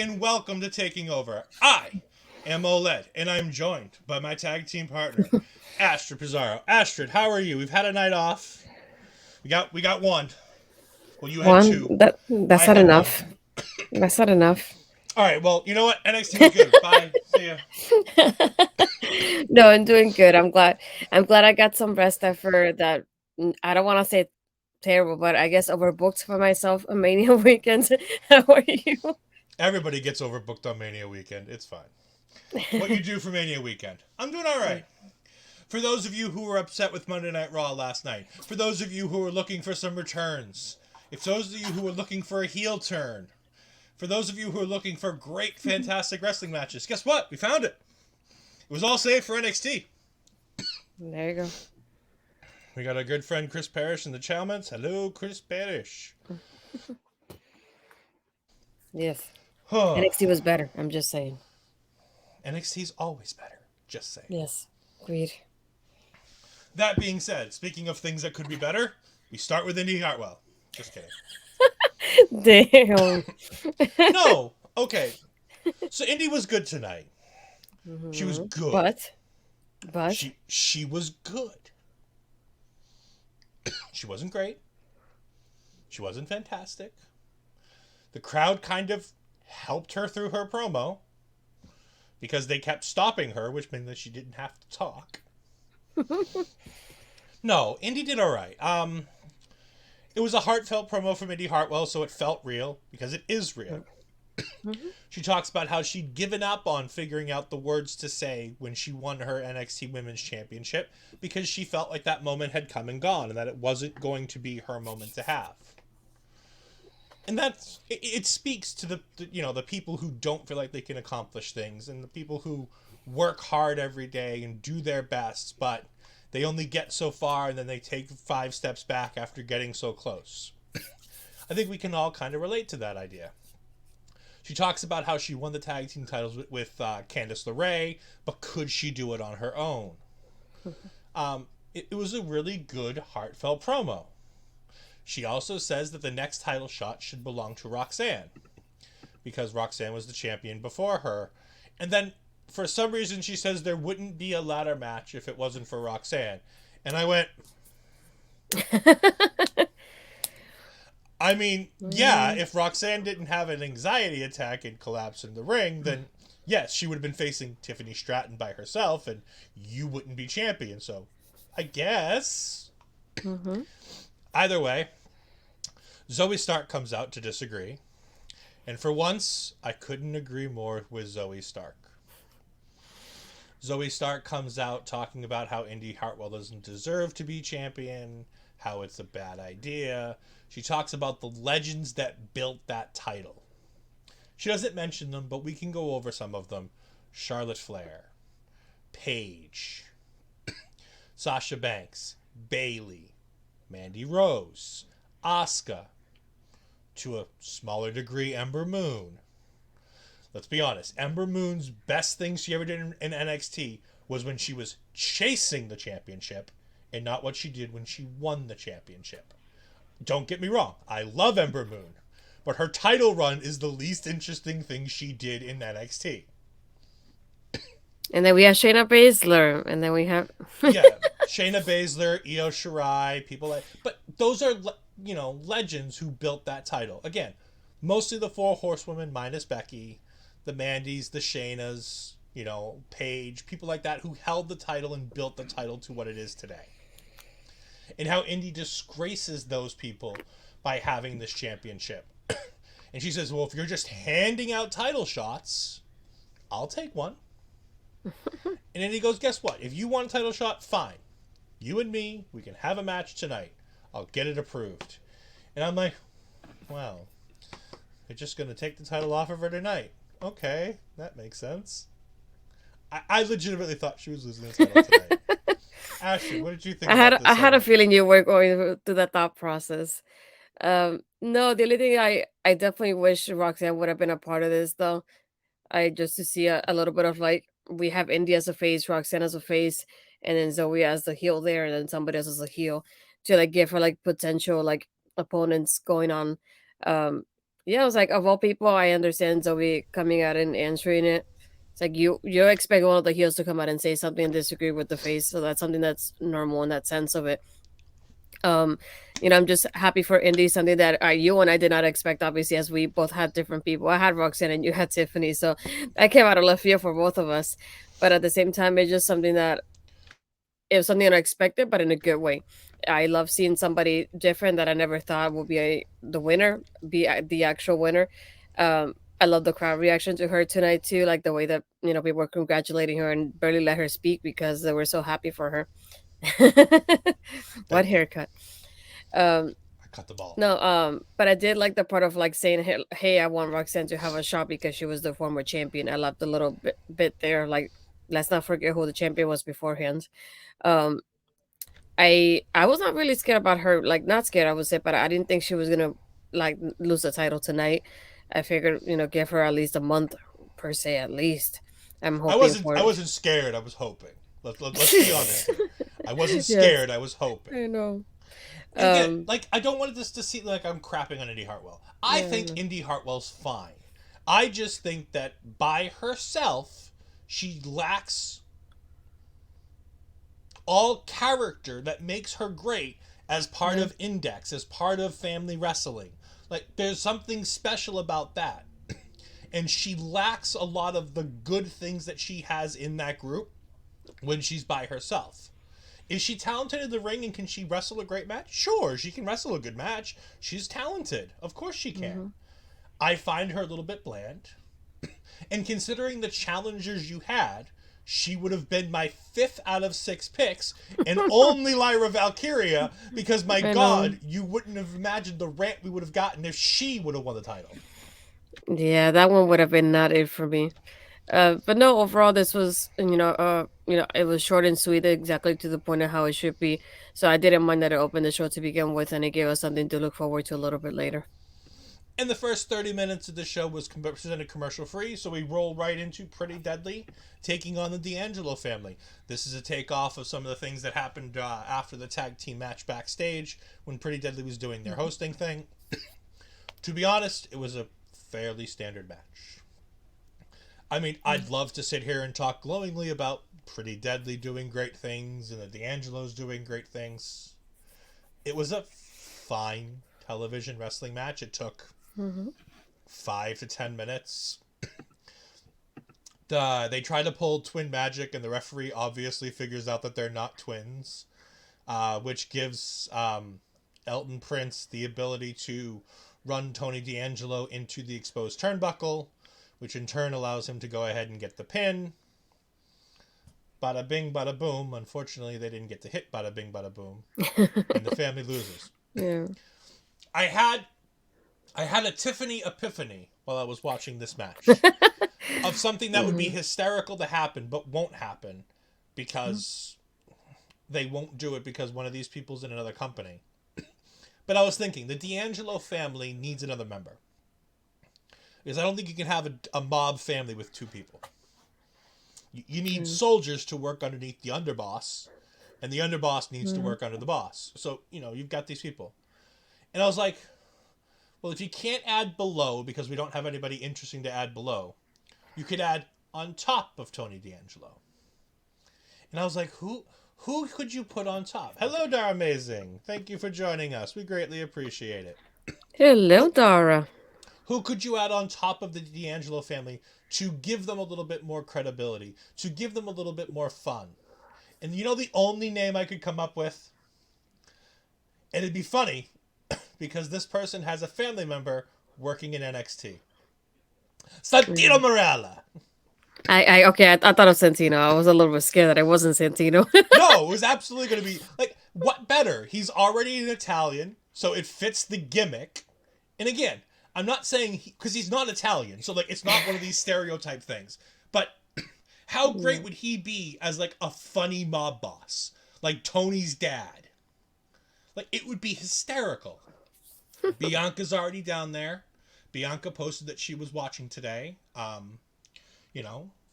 and welcome to Taking Over. I am Ol'Ed, and I'm joined by my tag team partner, Astrid Pizarro. Astrid, how are you? We've had a night off. We got one. Well, you had One, two. that's I not had one. enough. That's not enough. All right. Well, you know what? NXT was good. Bye. See ya. No, I'm doing good. I'm glad I got some rest after that. I don't want to say terrible, but I guess overbooked for myself a Mania weekend. How are you? Everybody gets overbooked on Mania weekend. It's fine. What you do for Mania weekend? I'm doing all right. For those of you who were upset with Monday Night Raw last night, for those of you who were looking for some returns, if those of you who were looking for a heel turn, for those of you who are looking for great, fantastic wrestling matches, guess what? We found it. It was all saved for NXT. There you go. We got our good friend Chris Parrish in the Chalmers. Hello, Chris Parrish. Yes. Huh. NXT was better. I'm just saying. NXT's always better. Just saying. Yes. Agreed. That being said, speaking of things that could be better, we start with Indy Hartwell. Just kidding. Damn. No. Okay. So Indy was good tonight. She was hmm good. But, She was good. She wasn't great. She wasn't fantastic. The crowd kind of helped her through her promo because they kept stopping her, which meant that she didn't have to talk. No, Indy did all right. It was a heartfelt promo from Indy Hartwell, so it felt real because it is real. Mhm. She talks about how she'd given up on figuring out the words to say when she won her NXT Women's Championship because she felt like that moment had come and gone and that it wasn't going to be her moment to have. And that's it speaks to the people who don't feel like they can accomplish things and the people who work hard every day and do their best, but they only get so far and then they take 5 steps back after getting so close. I think we can all kind of relate to that idea. She talks about how she won the tag team titles with Candice LeRae, but could she do it on her own? It was a really good, heartfelt promo. She also says that the next title shot should belong to Roxanne because Roxanne was the champion before her. And then for some reason she says there wouldn't be a ladder match if it wasn't for Roxanne. And I went, I mean, yeah, Mm, if Roxanne didn't have an anxiety attack and collapse in the ring, then yes, she would have been facing Tiffany Stratton by herself and you wouldn't be champion. So I guess. mhm. Either way, Zoe Stark comes out to disagree. And for once, I couldn't agree more with Zoe Stark. Zoe Stark comes out talking about how Indy Hartwell doesn't deserve to be champion, how it's a bad idea. She talks about the legends that built that title. She doesn't mention them, but we can go over some of them. Charlotte Flair, Paige, Sasha Banks, Bayley, Mandy Rose, Asuka, to a smaller degree, Ember Moon. Let's be honest, Ember Moon's best thing she ever did in NXT was when she was chasing the championship and not what she did when she won the championship. Don't get me wrong, I love Ember Moon, but her title run is the least interesting thing she did in NXT. And then we have Shayna Baszler, and then we have Yeah, Shayna Baszler, Io Shirai, people like, but those are legends who built that title. Again, mostly the four horsewomen minus Becky, the Mandys, the Shaynas, Paige, people like that who held the title and built the title to what it is today. And how Indy disgraces those people by having this championship. And she says, well, if you're just handing out title shots, I'll take one. And then he goes, guess what? If you want a title shot, fine. You and me, we can have a match tonight. I'll get it approved. And I'm like, well, they're just going to take the title off of her tonight. Okay, that makes sense. I legitimately thought she was losing the title tonight. Ashley, what did you think I about had this I had a segment? feeling you were going through that thought process. No, the only thing I definitely wish Roxanne would have been a part of this though. I just to see a little bit of like we have India as a face, Roxanne as a face, and then Zoe as the heel there, and then somebody else as a heel to like give her like potential like opponents going on. Um, Yeah, I was like, of all people, I understand Zoe coming out and answering it. It's like you expect one of the heels to come out and say something and disagree with the face, so that's something that's normal in that sense of it. Um, I'm just happy for Indy, something that you and I did not expect. Obviously, as we both had different people. I had Roxanne and you had Tiffany, so that came out of left field for both of us. But at the same time, it's just something that it was something unexpected, but in a good way. I love seeing somebody different that I never thought would be the winner, be the actual winner. I love the crowd reaction to her tonight too, like the way that people were congratulating her and barely let her speak because they were so happy for her. What Thank you. haircut? Um, I cut the ball. no, but I did like the part of like saying, "Hey, I want Roxanne to have a shot because she was the former champion." I loved the little bit there. Like, let's not forget who the champion was beforehand. Um, I was not really scared about her, like not scared, I would say, but I didn't think she was gonna like lose the title tonight. I figured, give her at least a month per se, at least. I'm I hoping wasn't. for I it. wasn't scared. I was hoping. Let's be honest here. I wasn't Yes, scared. I was hoping. I know. And again, Um, like I don't want this to seem like I'm crapping on Indy Hartwell. I yeah, I think know. Indy Hartwell's fine. I just think that by herself, she lacks all character that makes her great as part Yeah. of Index, as part of Family Wrestling. Like there's something special about that. And she lacks a lot of the good things that she has in that group when she's by herself. Is she talented in the ring and can she wrestle a great match? Sure, she can wrestle a good match. She's talented. Of course she can. Hmm. I find her a little bit bland. And considering the challengers you had, she would have been my fifth out of six picks, and only Lyra Valkyria, because my I know. God, you wouldn't have imagined the rant we would have gotten if she would have won the title. Yeah, that one would have been not it for me. But no, overall, this was, it was short and sweet, exactly to the point of how it should be. So I didn't mind that it opened the show to begin with, and it gave us something to look forward to a little bit later. And the first 30 minutes of the show was presented commercial free, so we roll right into Pretty Deadly taking on the D'Angelo family. This is a takeoff of some of the things that happened after the tag team match backstage when Pretty Deadly was doing their hosting thing. To be honest, it was a fairly standard match. I mean, I'd love to sit here and talk glowingly about Pretty Deadly doing great things and the D'Angelo's doing great things. It was a fine television wrestling match. It took Mm-hmm. 5 to 10 minutes. They try to pull twin magic, and the referee obviously figures out that they're not twins, which gives Elton Prince the ability to run Tony D'Angelo into the exposed turnbuckle, which in turn allows him to go ahead and get the pin. Bada bing, bada boom. Unfortunately, they didn't get to hit bada bing, bada boom, and the family loses. Yeah. I had I had a Tiffany epiphany while I was watching this match of something that would be Hmm. hysterical to happen but won't happen because they won't do it because one of these people's in another company. But I was thinking the D'Angelo family needs another member because I don't think you can have a mob family with two people. You need True. soldiers to work underneath the underboss, and the underboss needs to Mhm. work under the boss. So you've got these people, and I was like, well, if you can't add below because we don't have anybody interesting to add below, you could add on top of Tony D'Angelo. And I was like, who could you put on top? Hello, Dar Amazing. Thank you for joining us. We greatly appreciate it. Hello, Who Dara. who could you add on top of the D'Angelo family to give them a little bit more credibility, to give them a little bit more fun? And the only name I could come up with, and it'd be funny because this person has a family member working in NXT. Santino Mm. Morella. Okay, I thought of Santino. I was a little bit scared that it wasn't Santino. No, it was absolutely going to be like what better? He's already an Italian, so it fits the gimmick. And again, I'm not saying because he's not Italian, so like it's not one of these stereotype things. But how great Yeah. would he be as like a funny mob boss, like Tony's dad? Like it would be hysterical. Bianca's already down there. Bianca posted that she was watching today.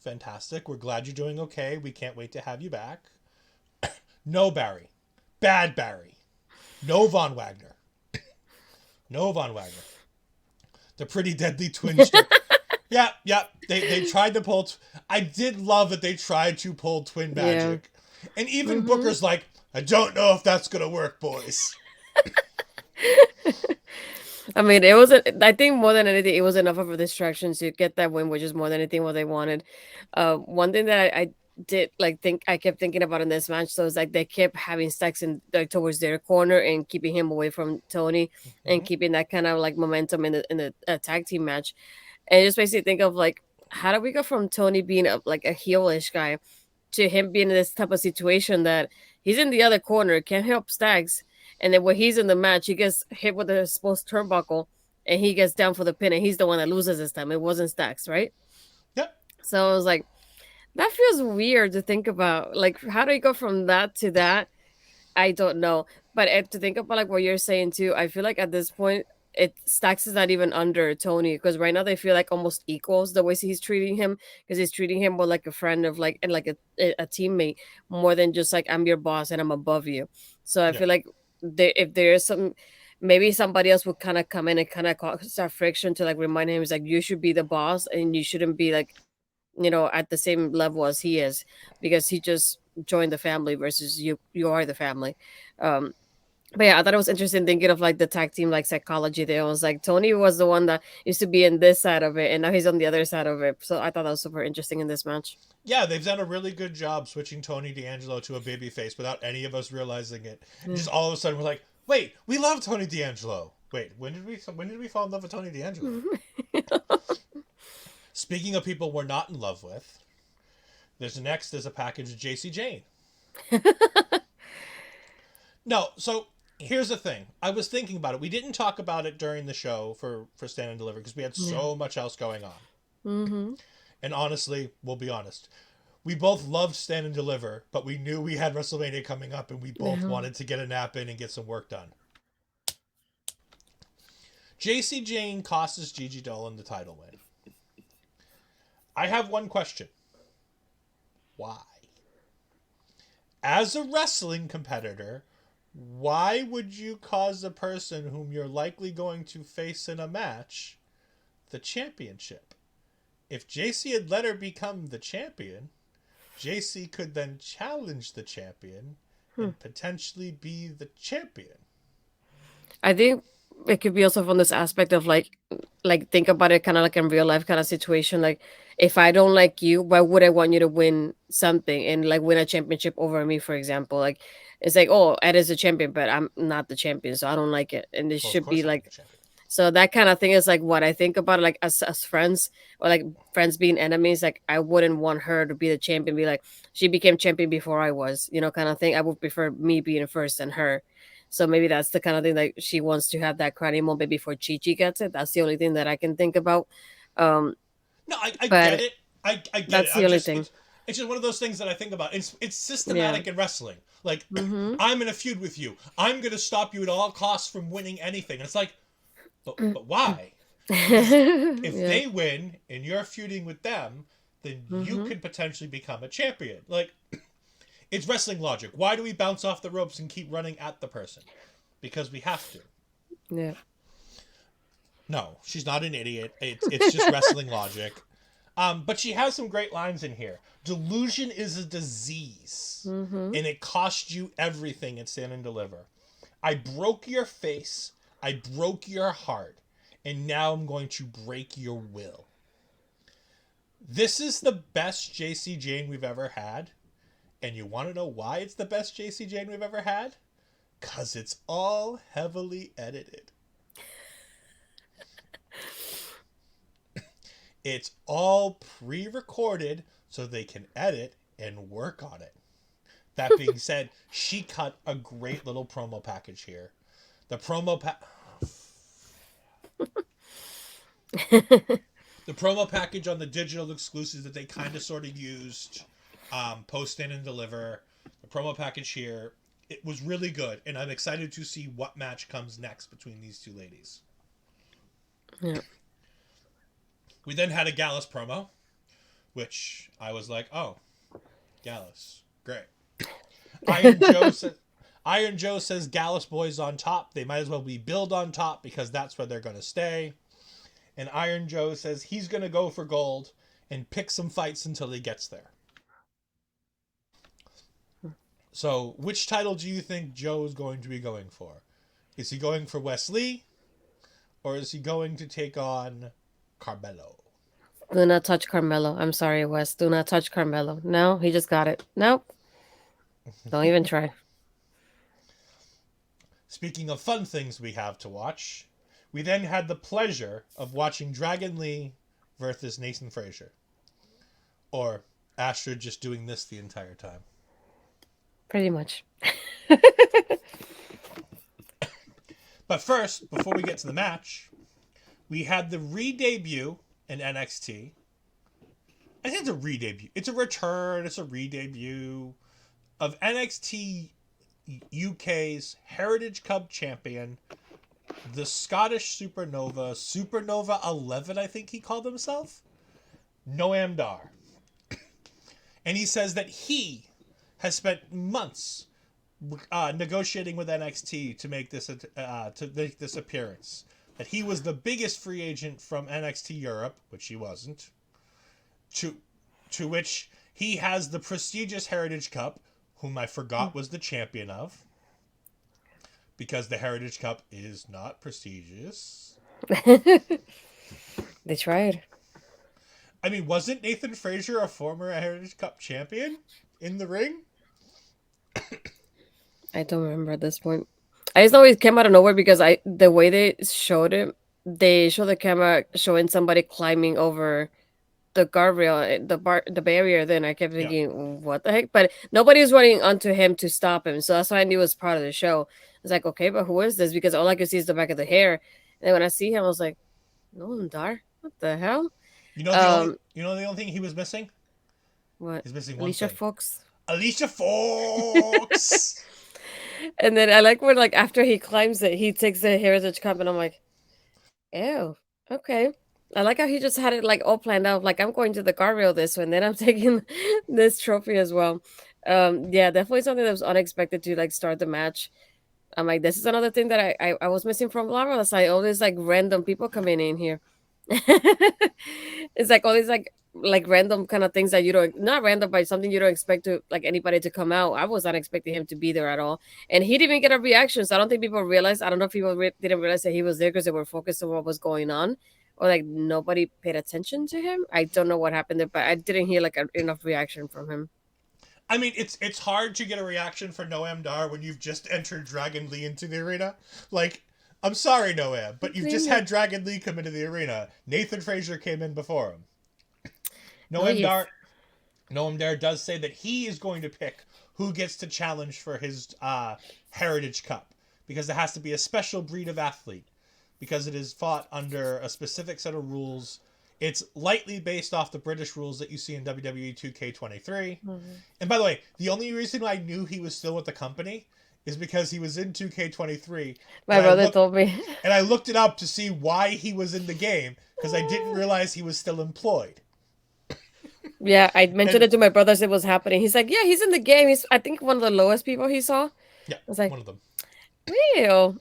Fantastic. We're glad you're doing okay. We can't wait to have you back. No Barry. Bad Barry. No Von Wagner. No Von Wagner. The Pretty Deadly Twinster. Yeah, yeah. They tried to pull. I did love that they tried to pull twin Yeah. magic, and even Mm-hmm. Booker's like, I don't know if that's gonna work, boys. I mean, it wasn't. I think more than anything, it was enough of a distraction to get that win, which is more than anything what they wanted. One thing that I did like think I kept thinking about in this match, so it's like they kept having Stacks in like towards their corner and keeping him away from Tony, and Mm-hmm. keeping that kind of like momentum in the tag team match, and just basically think of like how do we go from Tony being a, like a heelish guy to him being in this type of situation that he's in the other corner, can't help Staggs, and then when he's in the match, he gets hit with a supposed turnbuckle, and he gets down for the pin, and he's the one that loses this time. It wasn't Staggs, right? Yep. So I was like, that feels weird to think about. Like, how do you go from that to that? I don't know. But to think about like what you're saying too, I feel like at this point, it Stacks is not even under Tony because right now they feel like almost equals the way he's treating him because he's treating him more like a friend of like and like a teammate more than just like I'm your boss and I'm above you. So I Yeah. feel like if there's some maybe somebody else would kind of come in and kind of cause that friction to like remind him is like you should be the boss and you shouldn't be like at the same level as he is because he just joined the family versus you are the family. Um but yeah, I thought it was interesting thinking of like the tag team like psychology there. I was like Tony was the one that used to be in this side of it and now he's on the other side of it. So I thought that was super interesting in this match. Yeah, they've done a really good job switching Tony D'Angelo to a babyface without any of us realizing it. And Yeah. just all of a sudden, we're like, "Wait, we love Tony D'Angelo." Wait, when did we fall in love with Tony D'Angelo? Speaking of people we're not in love with, there's a package of JC Jane. No, so here's the thing. I was thinking about it. We didn't talk about it during the show for Stand and Deliver because we had Yeah. so much else going on. Mm-hmm. And honestly, we'll be honest. We both loved Stand and Deliver, but we knew we had WrestleMania coming up and we both Yeah. wanted to get a nap in and get some work done. JC Jane costs Gigi Dolan the title win. I have one question. Why? As a wrestling competitor, why would you cause the person whom you're likely going to face in a match the championship? If JC had let her become the champion, JC could then challenge the champion and potentially be the champion. I think it could be also from this aspect of like think about it kind of like in real life kind of situation. Like if I don't like you, why would I want you to win something and like win a championship over me, for example? Like it's like, oh, Ed is the champion, but I'm not the champion, so I don't like it. And it Well, of should be course I'm the like champion. so that kind of thing is like what I think about it, like as friends or like friends being enemies. Like I wouldn't want her to be the champion, be like she became champion before I was, kind of thing. I would prefer me being first than her. So maybe that's the kind of thing that she wants to have that crying moment before Chi Chi gets it. That's the only thing that I can think about. Um, No, I get but it. I get it. that's the only thing. It's just one of those things that I think about. It's Yeah. systematic in wrestling. Like Mm-hmm. I'm in a feud with you. I'm gonna stop you at all costs from winning anything. And it's like, but why? Because if Yeah. they win and you're feuding with them, then you Mm-hmm. could potentially become a champion. Like it's wrestling logic. Why do we bounce off the ropes and keep running at the person? Because we have to. Yeah. No, she's not an idiot. It's just wrestling logic. But she has some great lines in here. Delusion is a disease, Mm-hmm. and it cost you everything at Stand and Deliver. I broke your face. I broke your heart, and now I'm going to break your will. This is the best JC Jane we've ever had. And you want to know why it's the best JC Jane we've ever had? Because it's all heavily edited. It's all pre-recorded so they can edit and work on it. That being said, she cut a great little promo package here. The promo package on the digital exclusives that they kind of sort of used post Stand and Deliver. The promo package here, it was really good, and I'm excited to see what match comes next between these two ladies. Yeah. We then had a Gallus promo, which I was like, oh, Gallus, great. Iron Joe says Gallus boys on top. They might as well be billed on top because that's where they're going to stay. and Iron Joe says he's going to go for gold and pick some fights until he gets there. So, which title do you think Joe is going to be going for? Is he going for Wesley, or is he going to take on Carmelo? Do not touch Carmelo. I'm sorry, Wes. Do not touch Carmelo. No, he just got it. Nope. Don't even try. Speaking of fun things we have to watch, we then had the pleasure of watching Dragon Lee versus Nathan Frazier. Or Astrid just doing this the entire time. Pretty much. But first, before we get to the match, we had the re-debut in NXT. I think it's a re-debut. It's a return. It's a re-debut of NXT UK's Heritage Cup champion, the Scottish Supernova 11, I think he called himself, Noam Dar. And he says that he has spent months negotiating with NXT to make this appearance. That he was the biggest free agent from NXT Europe, which he wasn't. To which he has the prestigious Heritage Cup, whom I forgot was the champion of, because the Heritage Cup is not prestigious. They tried. I mean, wasn't Nathan Frazier a former Heritage Cup champion in the ring? I don't remember at this point. I just know it came out of nowhere because the way they showed it, they showed the camera showing somebody climbing over the guardrail, the barrier. Then I kept thinking, what the heck? But nobody was running onto him to stop him, so that's why I knew it was part of the show. I was like, okay, but who is this? Because all I could see is the back of the hair. And then when I see him, I was like, no, Dar, what the hell? You know the only thing he was missing? What? He's missing one Alicia thing. Fox. Alicia Fox. And then I like when after he climbs it, he takes the Heritage Cup, and I'm like, ew, okay. I like how he just had it all planned out. Like, I'm going to the guardrail this one, then I'm taking this trophy as well. Yeah, definitely something that was unexpected to start the match. I'm like, this is another thing that I was missing from Lava. I all these random people coming in here. It's all these random kind of things that you don't, not random, but something you don't expect to anybody to come out. I was not expecting him to be there at all, and he didn't even get a reaction. So I don't think people realized. I don't know if people didn't realize that he was there because they were focused on what was going on, or nobody paid attention to him. I don't know what happened there, but I didn't hear enough reaction from him. I mean, it's hard to get a reaction for Noam Dar when you've just entered Dragon Lee into the arena. I'm sorry, Noam, but you've just had Dragon Lee come into the arena. Nathan Frazier came in before him. Noam Dar does say that he is going to pick who gets to challenge for his Heritage Cup, because it has to be a special breed of athlete, because it is fought under a specific set of rules. It's lightly based off the British rules that you see in WWE 2K23. Mm-hmm. And by the way, the only reason I knew he was still with the company is because he was in 2K23. My brother told me. And I looked it up to see why he was in the game, because I didn't realize he was still employed. Yeah, I mentioned it to my brother as it was happening. He's like, yeah, he's in the game. He's, I think, one of the lowest people he saw. Yeah, I was like, one of them. Real.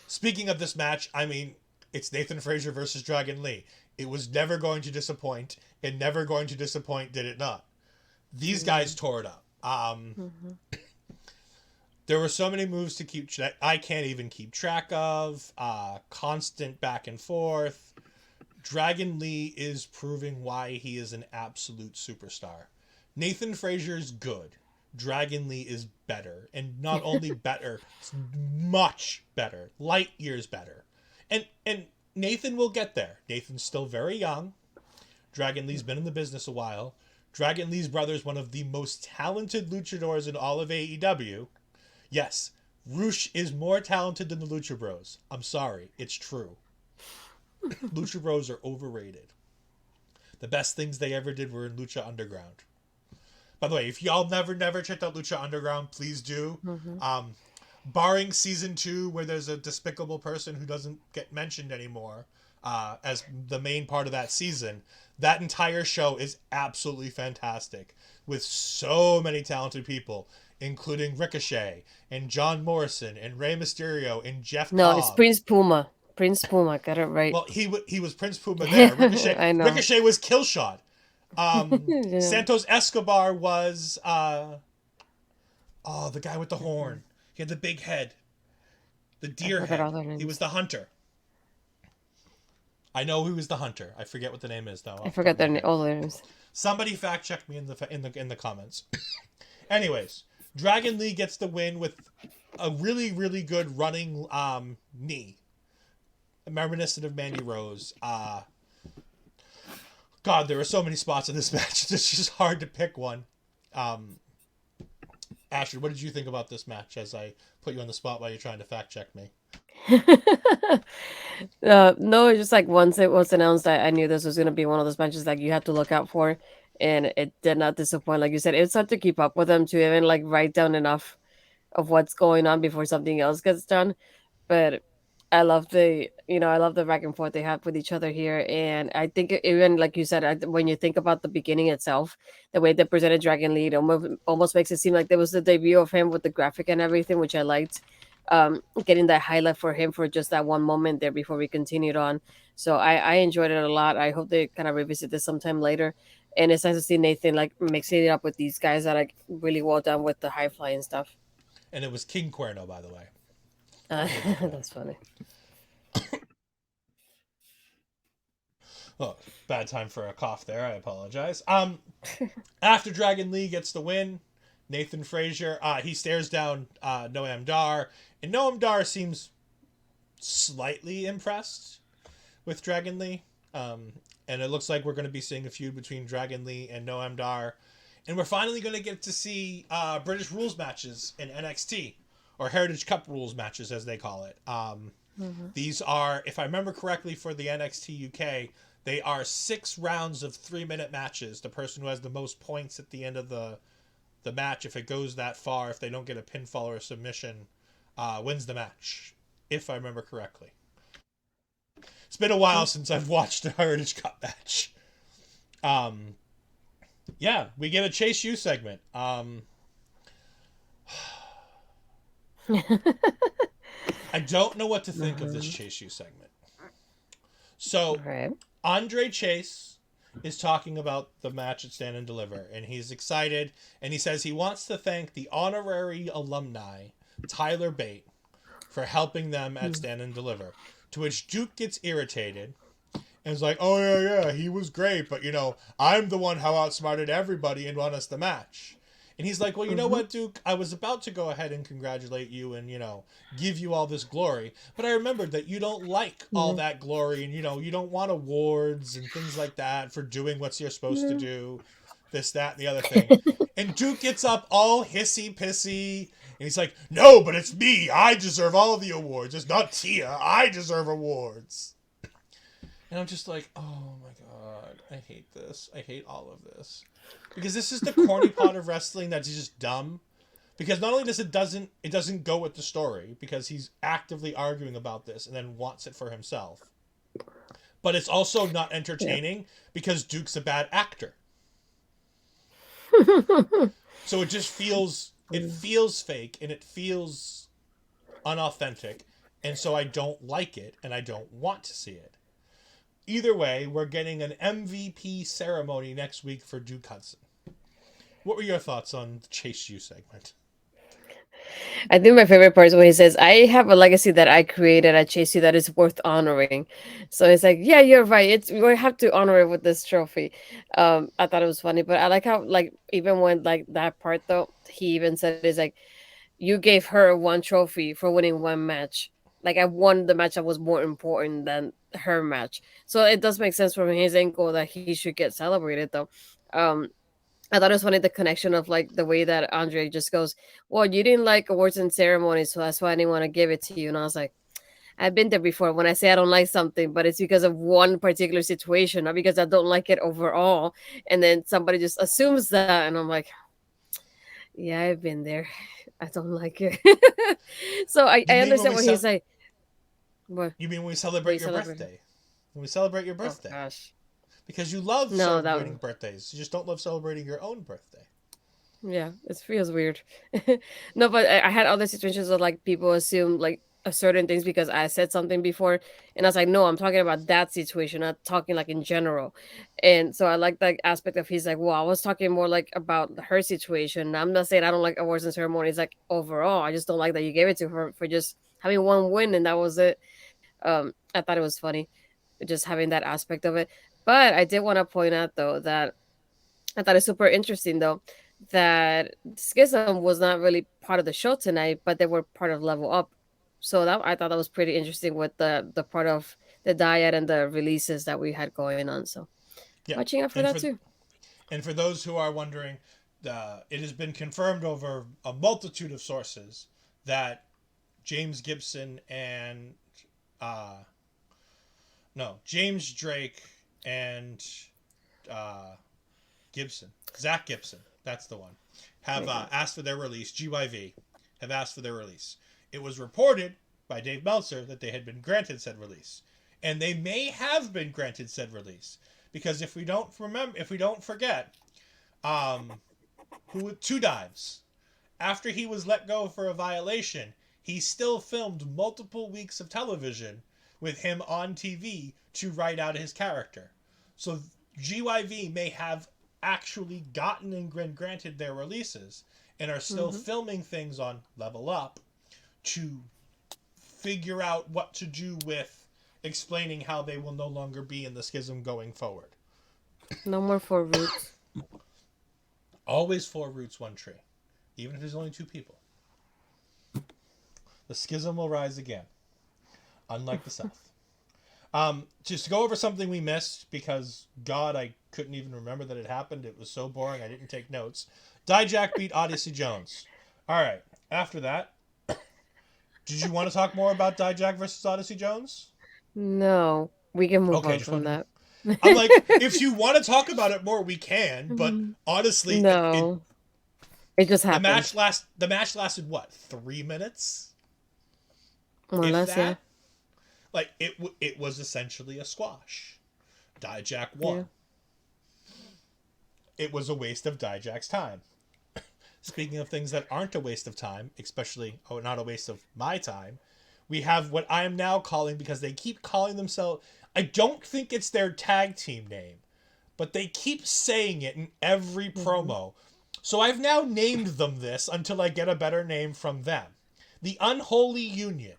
Speaking of this match, I mean, it's Nathan Frazier versus Dragon Lee. It was never going to disappoint. And never going to disappoint, did it not? These guys tore it up. There were so many moves to keep I can't even keep track of. Constant back and forth. Dragon Lee is proving why he is an absolute superstar. Nathan Frazier's good. Dragon Lee is better. And not only better, it's much better. Light years better. And Nathan will get there. Nathan's still very young. Dragon Lee's been in the business a while. Dragon Lee's brother is one of the most talented luchadors in all of AEW. Yes, Roosh is more talented than the Lucha Bros. I'm sorry, it's true. Lucha Bros are overrated. The best things they ever did were in Lucha Underground. By the way, if y'all never checked out Lucha Underground, please do. Mm-hmm. Barring season 2, where there's a despicable person who doesn't get mentioned anymore as the main part of that season, that entire show is absolutely fantastic, with so many talented people, including Ricochet and John Morrison and Rey Mysterio and Jeff Cobb. No, it's Prince Puma. Prince Puma, got it right. Well, he was Prince Puma there. I know. Ricochet was Killshot. Yeah, Santos Escobar was the guy with the mhm. horn. He had the big head, the I deer forgot all head. their He was names. the hunter. I know he was the hunter. I forget what the name is though, I off the top forgot of my head. all their names. Somebody fact check me in the comments. Anyways, Dragon Lee gets the win with a really really good running knee, reminiscent of Mandy Rose. God, there were so many spots in this match. It's just hard to pick one. Um, Astrid, what did you think about this match? As I put you on the spot while you're trying to fact check me. No, it's just like once it was announced, I knew this was gonna be one of those matches like you have to look out for, and it did not disappoint. Like you said, it's hard to keep up with them to even like write down enough of what's going on before something else gets done. But I love the back and forth they have with each other here, and I think even like you said, when you think about the beginning itself, the way they presented Dragon Lead almost makes it seem like there was the debut of him with the graphic and everything, which I liked. Getting that highlight for him for just that one moment there before we continued on. So I enjoyed it a lot. I hope they kind of revisit this sometime later. And it's nice to see Nathan like mixing it up with these guys that are like really well done with the high flying stuff. And it was King Cuerno, by the way. Uh, He did that. that's funny. Oh, bad time for a cough there. I apologize. After Dragon Lee gets the win, Nathan Frazier, he stares down Noam Dar, and Noam Dar seems slightly impressed with Dragon Lee. And it looks like we're going to be seeing a feud between Dragon Lee and Noam Dar. And we're finally going to get to see British rules matches in NXT, or Heritage Cup rules matches, as they call it. Mhm. These are, if I remember correctly, for the NXT UK, they are 6 rounds of 3-minute matches. The person who has the most points at the end of the match, if it goes that far, if they don't get a pinfall or a submission, wins the match, if I remember correctly. It's been a while since I've watched a Heritage Cup match. Um, yeah, we get a Chase U segment. I don't know what to think of this Mhm. Chase U segment. So, Right. Andre Chase is talking about the match at Stand and Deliver, and he's excited, and he says he wants to thank the honorary alumni, Tyler Bate, for helping them at Mm. Stand and Deliver. To which Duke gets irritated and is like, oh, yeah, he was great, but, I'm the one how outsmarted everybody and won us the match. And he's like, well, you know Mhm. what, Duke? I was about to go ahead and congratulate you and, give you all this glory. But I remembered that you don't like all Yeah. that glory and, you don't want awards and things like that for doing what you're supposed to Yeah. do, this, that, and the other thing. And Duke gets up all hissy pissy and he's like, no, but it's me. I deserve all the awards. It's not Tia. I deserve awards. And I'm just like, oh my god, I hate this. I hate all of this. Because this is the corny part of wrestling that's just dumb. Because not only does it doesn't go with the story because he's actively arguing about this and then wants it for himself. But it's also not Yeah. entertaining because Duke's a bad actor. So it feels fake and it feels unauthentic, and so I don't like it and I don't want to see it. Either way, we're getting an MVP ceremony next week for Duke Hudson. What were your thoughts on the Chase U segment? I think my favorite part is when he says, "I have a legacy that I created at Chase U that is worth honoring." So it's like, yeah, you're right. It's we have to honor it with this trophy. I thought it was funny, but I like how like even when like that part though, he even said is like, "You gave her one trophy for winning one match. Like I won the match that was more important than her match." So it does make sense from his angle that he should get celebrated though. Um, I thought it was funny the connection of like the way that Andre just goes, "Well, you didn't like awards and ceremonies, so that's why I didn't want to give it to you." And I was like, "I've been there before. When I say I don't like something, but it's because of one particular situation, not because I don't like it overall." And then somebody just assumes that, and I'm like, "Yeah, I've been there. I don't like it." So I You mean when understand we what ce- he's like. What? You mean when we What you celebrate your celebrating? birthday? When we celebrate your Oh birthday? gosh, Because you love no, celebrating birthdays. You just don't love celebrating your own birthday. yeah, it feels weird. No, but I had other situations of like people assume like certain things because I said something before, and I was like, no, I'm talking about that situation, not talking like in general. And so I like that aspect of he's like, well, I was talking more like about her situation. I'm not saying I don't like awards and ceremonies like overall. I just don't like that you gave it to her for just having one win and that was it. I thought it was funny, just having that aspect of it. But I did want to point out though that I thought it's super interesting though that Schism was not really part of the show tonight, but they were part of Level Up. So that I thought that was pretty interesting with the part of the diet and the releases that we had going on. So Yeah, watching out for and that for too. those who are wondering, it has been confirmed over a multitude of sources that James Gibson and uh, no James Drake and uh, Gibson, Zach Gibson, that's the one, have Okay. asked for their release. GYV have asked for their release. It was reported by Dave Meltzer that they had been granted said release, and they may have been granted said release because if we don't forget, um, who two dives after he was let go for a violation, he still filmed multiple weeks of television with him on TV to write out his character. So GYV may have actually gotten and granted their releases and are still Mm-hmm. filming things on Level Up to figure out what to do with explaining how they will no longer be in the schism going forward. No more four roots. Always four roots, one tree. Even if there's only two people. The schism will rise again, unlike the South. Just to go over something we missed because God, I couldn't even remember that it happened. It was so boring. I didn't take notes. Dijak beat Odyssey Jones. All right. After that, did you want to talk more about Dijak versus Odyssey Jones? No, we can move Okay, on just from want to. that. I'm like, if you want to talk about it more, we can. But Mhm. honestly, No, it just happened. the match lasted what 3 minutes, More or if less, yeah. that. Like it was essentially a squash. Dijak Yeah. won. It was a waste of Dijak's time. Speaking of things that aren't a waste of time, especially not a waste of my time, we have what I am now calling because they keep calling themselves. I don't think it's their tag team name, but they keep saying it in every Hmm. promo. So I've now named them this until I get a better name from them. The Unholy Union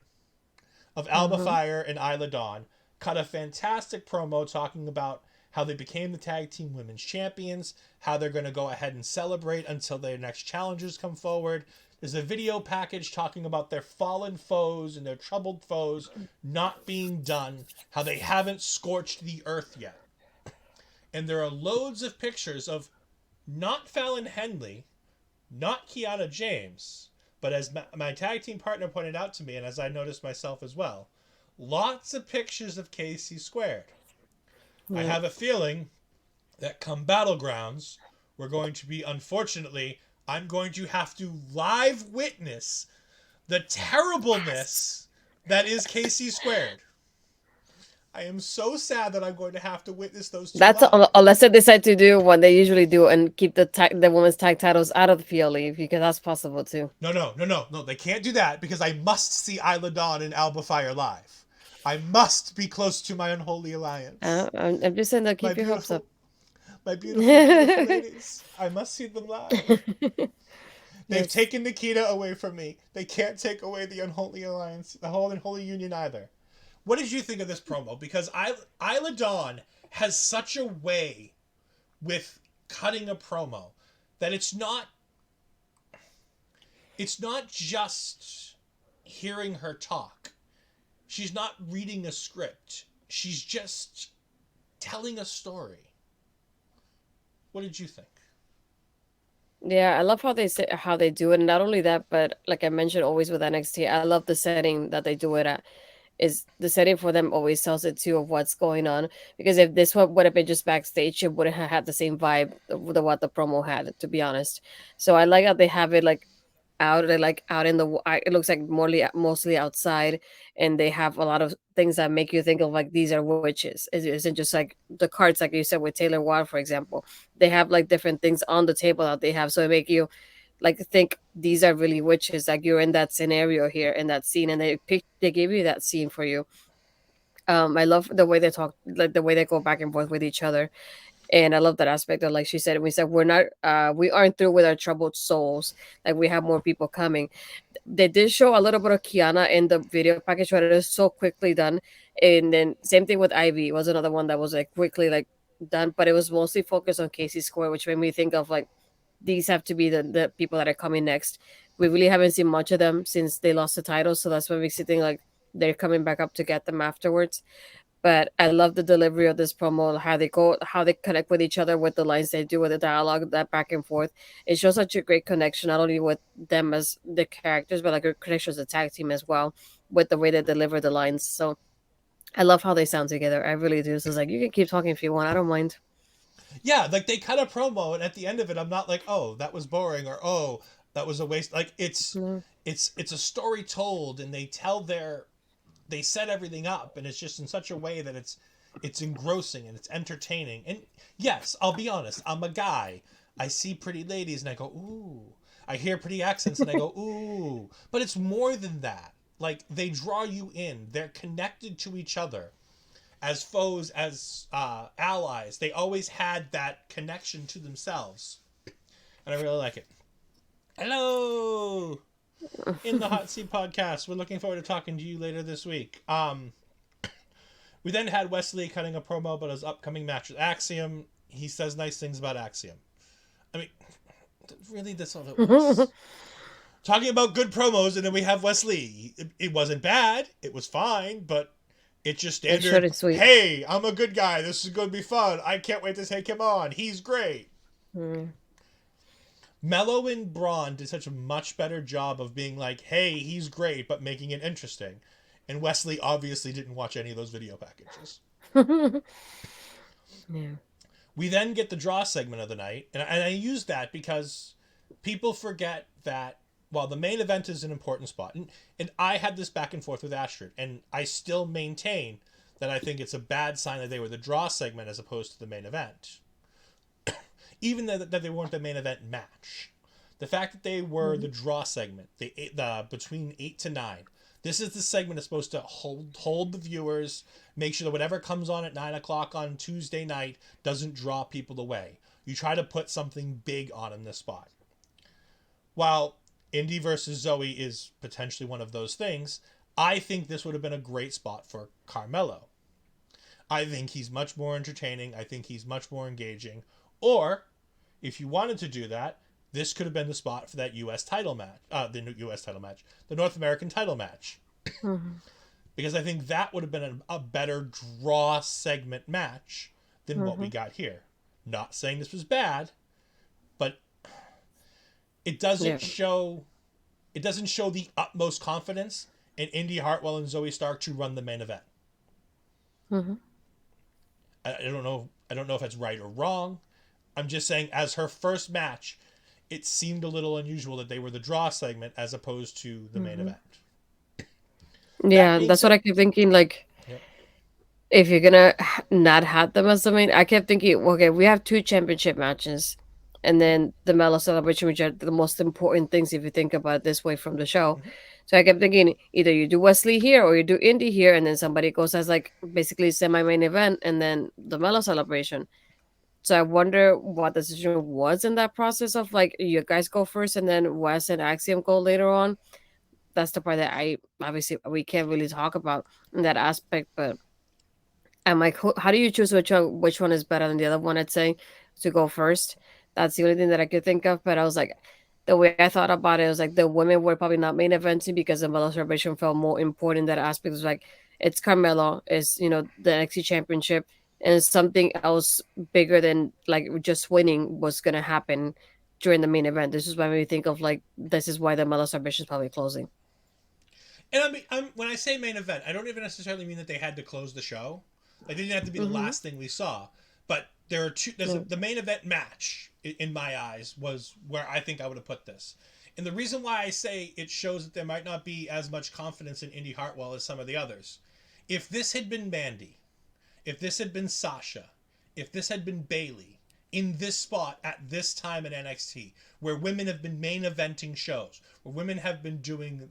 of Alba Uh-huh. Fire and Isla Dawn cut a fantastic promo talking about how they became the tag team women's champions, how they're going to go ahead and celebrate until their next challengers come forward. There's a video package talking about their fallen foes and their troubled foes not being done, how they haven't scorched the earth yet. And there are loads of pictures of not Fallon Henley, not Kiana James, but as my tag team partner pointed out to me, and as I noticed myself as well, lots of pictures of KC squared. I Yeah. have a feeling that come Battlegrounds, we're going to be, unfortunately, I'm going to have to live witness the terribleness that is KC squared. I am so sad that I'm going to have to witness those two That's live. unless they decide to do what they usually do and keep the women's tag titles out of the PLE because that's possible too. No, no, no, no, no. They can't do that because I must see Isla Dawn and Alba Fire live. I must be close to my unholy alliance. I'm just saying that My keep your hopes up. beautiful, my beautiful, beautiful ladies. I must see them live. They've Yes. taken Nikita away from me. They can't take away the unholy alliance, the whole unholy union either. What did you think of this promo? Because Isla Dawn has such a way with cutting a promo that it's not just hearing her talk. She's not reading a script. She's just telling a story. What did you think? Yeah, I love how they say how they do it. And not only that, but like I mentioned always with NXT, I love the setting that they do it at. Is the setting for them always tells it too of what's going on. Because if this one would have been just backstage, it wouldn't have had the same vibe of what the promo had, to be honest. So I like how they have it like out, like out in the it looks like mostly outside, and they have a lot of things that make you think of like these are witches. It isn't just like the cards like you said with Taylor Wilde, for example. They have like different things on the table that they have, so it make you like think these are really witches, like you're in that scenario here in that scene, and they give you that scene for you. I love the way they talk, like the way they go back and forth with each other. And I love that aspect of, like she said, we said we aren't through with our troubled souls, like we have more people coming. They did show a little bit of Kiana in the video package, but it is so quickly done. And then same thing with Ivy was another one that was like quickly like done, but it was mostly focused on Casey Square, which made me think of like these have to be the people that are coming next. We really haven't seen much of them since they lost the title, so that's what makes you think like they're coming back up to get them afterwards. But I love the delivery of this promo, how they go, how they connect with each other with the lines they do, with the dialogue, that back and forth. It shows such a great connection, not only with them as the characters, but like a connection as a tag team as well, with the way they deliver the lines. So I love how they sound together. I really do. So it's like, you can keep talking if you want. I don't mind. Yeah, like they cut a promo, and at the end of it, I'm not like, oh, that was boring, or oh, that was a waste. Like Yeah. it's a story told, and they set everything up, and it's just in such a way that it's engrossing and it's entertaining. And yes, I'll be honest, I'm a guy. I see pretty ladies and I go, ooh. I hear pretty accents and I go, ooh. But it's more than that. Like they draw you in. They're connected to each other as foes, as allies. They always had that connection to themselves, and I really like it. Hello, in the Hot Seat Podcast. We're looking forward to talking to you later this week. We then had Wesley cutting a promo about his upcoming match with Axiom. He says nice things about Axiom. I mean, really, that's all it was. Talking about good promos, and then we have Wesley. It wasn't bad. It was fine, but it's just It's short standard. and sweet. Hey, I'm a good guy. This is going to be fun. I can't wait to take him on. He's great. Mm. Mello and Braun did such a much better job of being like, hey, he's great, but making it interesting. And Wesley obviously didn't watch any of those video packages. Yeah. We then get the draw segment of the night, and I use that because people forget that while the main event is an important spot, and I had this back and forth with Astrid, and I still maintain that I think it's a bad sign that they were the draw segment as opposed to the main event. Even that they weren't the main event match. The fact that they were the draw segment, the between 8 to 9, this is the segment that's supposed to hold the viewers, make sure that whatever comes on at 9 o'clock on Tuesday night doesn't draw people away. You try to put something big on in this spot. While Indy versus Zoe is potentially one of those things, I think this would have been a great spot for Carmelo. I think he's much more entertaining. I think he's much more engaging. Or, if you wanted to do that, this could have been the spot for that U.S. title match. The North American title match. Mm-hmm. Because I think that would have been a better draw segment match than what we got here. Not saying this was bad, but it doesn't Yeah. show the utmost confidence in Indy Hartwell and Zoe Stark to run the main event. Mm-hmm. I don't know. I don't know if it's right or wrong. I'm just saying, as her first match, it seemed a little unusual that they were the draw segment as opposed to the main event. That Yeah, being that's what said, I keep thinking. Like, yep. if you're gonna not have them as the main, I kept thinking, okay, we have two championship matches, and then the Mellow Celebration, which are the most important things if you think about it this way from the show. Mm-hmm. So I kept thinking either you do Wesley here or you do Indy here, and then somebody goes as like basically semi-main event, and then the Mellow Celebration. So I wonder what the decision was in that process of like you guys go first, and then Wes and Axiom go later on. That's the part that I obviously we can't really talk about in that aspect, but I'm like, how do you choose which one is better than the other one? I'd say to go first. That's the only thing that I could think of. But I was like, the way I thought about it was like the women were probably not main eventing because the Mellow Celebration felt more important. That aspect was like it's Carmelo, is the NXT Championship, and something else bigger than like just winning was gonna happen during the main event. This is why we think of like this is why the Mellow Celebration is probably closing. And when I say main event, I don't even necessarily mean that they had to close the show. Like, they didn't have to be the Mm-hmm. last thing we saw. But there are two. The main event match, in my eyes, was where I think I would have put this. And the reason why I say it shows that there might not be as much confidence in Indy Hartwell as some of the others. If this had been Mandy, if this had been Sasha, if this had been Bailey, in this spot at this time in NXT, where women have been main eventing shows, where women have been doing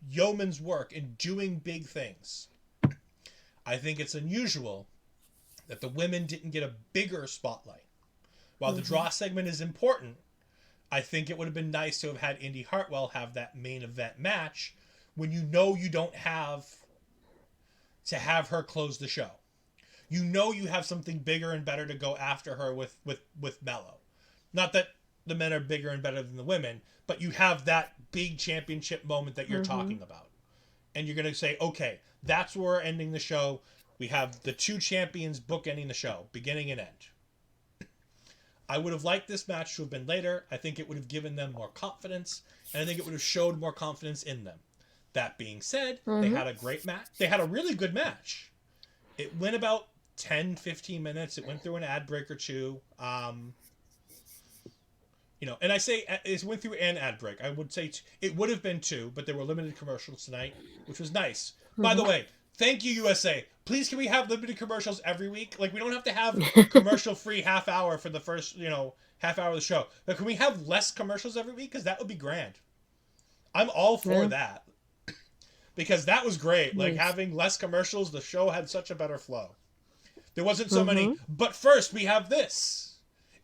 yeoman's work and doing big things. I think it's unusual that the women didn't get a bigger spotlight. While the draw segment is important, I think it would have been nice to have had Indy Hartwell have that main event match when you know you don't have to have her close the show. You know you have something bigger and better to go after her with Mello. Not that the men are bigger and better than the women, but you have that big championship moment that you're talking about. And you're going to say, okay, that's where we're ending the show. We have the two champions bookending the show, beginning and end. I would have liked this match to have been later. I think it would have given them more confidence, and I think it would have showed more confidence in them. That being said, they had a great match. They had a really good match. It went about 10, 15 minutes. It went through an ad break or two. And I say it went through an ad break. I would say it would have been 2, but there were limited commercials tonight, which was nice. By the way, thank you, USA. Please, can we have limited commercials every week? Like, we don't have to have commercial-free half hour for the first, half hour of the show. But can we have less commercials every week? Because that would be grand. I'm all for that. Because that was great. Like, having less commercials, the show had such a better flow. There wasn't so many, but first we have this.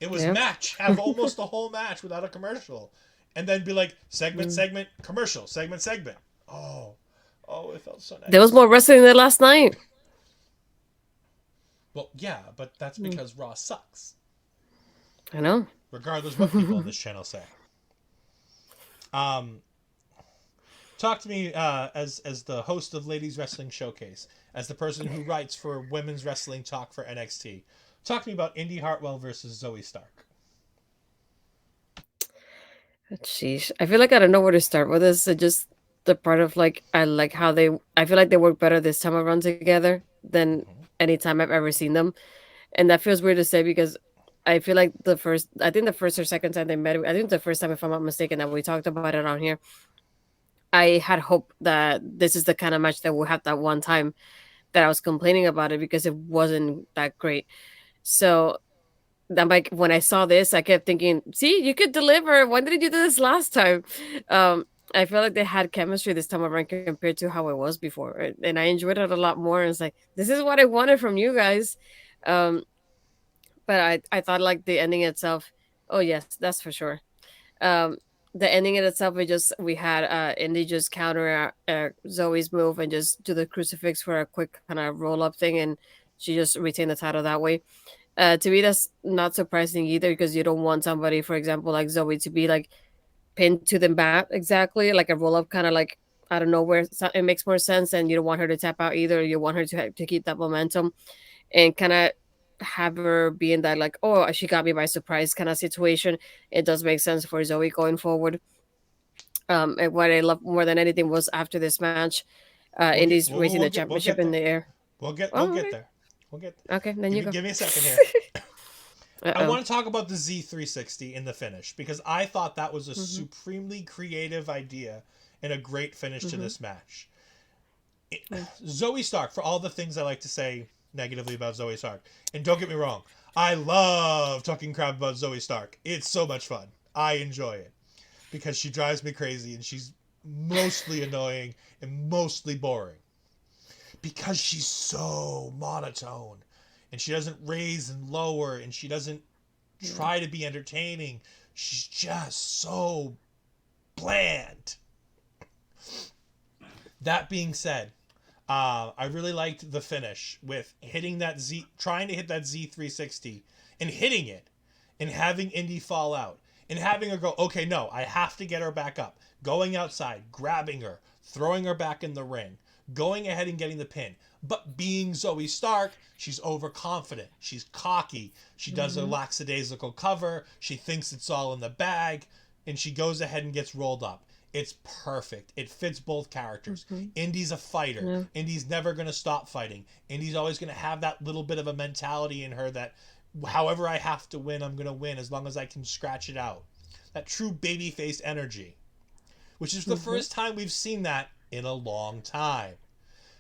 It was match. Have almost the whole match without a commercial. And then be like, segment, commercial, segment. Oh, it felt so nice. There was more wrestling than last night. Well, yeah, but that's because Raw sucks. I know. Regardless what people on this channel say. Talk to me as the host of Ladies Wrestling Showcase, as the person who writes for Women's Wrestling Talk for NXT. Talk to me about Indy Hartwell versus Zoe Stark. Sheesh. I feel like I don't know where to start with this. Just the part of like, I like how I feel like they work better this time around together than any time I've ever seen them. And that feels weird to say because I feel like the first or second time they met, I think the first time, if I'm not mistaken, that we talked about it on here, I had hope that this is the kind of match that we'll have that one time that I was complaining about it because it wasn't that great. So I'm like, when I saw this, I kept thinking, see, you could deliver. Why didn't you do this last time? I feel like they had chemistry this time around compared to how it was before. And I enjoyed it a lot more. And it's like, this is what I wanted from you guys. But I thought like the ending itself, oh yes, that's for sure. The ending in itself, we had Indy just counter Zoe's move and just do the crucifix for a quick kind of roll up thing. And she just retained the title that way. To me, that's not surprising either because you don't want somebody, for example, like Zoe to be like pinned to the mat exactly, like a roll up kind of like out of nowhere. So it makes more sense, and you don't want her to tap out either. You want her to keep that momentum and kind of have her be in that like, oh, she got me by surprise kind of situation. It does make sense for Zoe going forward. And what I love more than anything was after this match, Indy's raising the championship in the air. We'll get there. Okay, then you go. Give me a second here. I want to talk about the Z360 in the finish because I thought that was a supremely creative idea and a great finish to this match. Zoe Stark, for all the things I like to say negatively about Zoe Stark, and don't get me wrong, I love talking crap about Zoe Stark. It's so much fun. I enjoy it because she drives me crazy and she's mostly annoying and mostly boring. Because she's so monotone and she doesn't raise and lower and she doesn't try to be entertaining. She's just so bland. That being said, I really liked the finish with trying to hit that Z360 and hitting it and having Indy fall out and having her go, okay, no, I have to get her back up. Going outside, grabbing her, throwing her back in the ring. Going ahead and getting the pin. But being Zoe Stark, she's overconfident. She's cocky. She does a lackadaisical cover. She thinks it's all in the bag. And she goes ahead and gets rolled up. It's perfect. It fits both characters. Indy's a fighter. Yeah. Indy's never going to stop fighting. Indy's always going to have that little bit of a mentality in her that however I have to win, I'm going to win as long as I can scratch it out. That true babyface energy. Which is the first time we've seen that in a long time.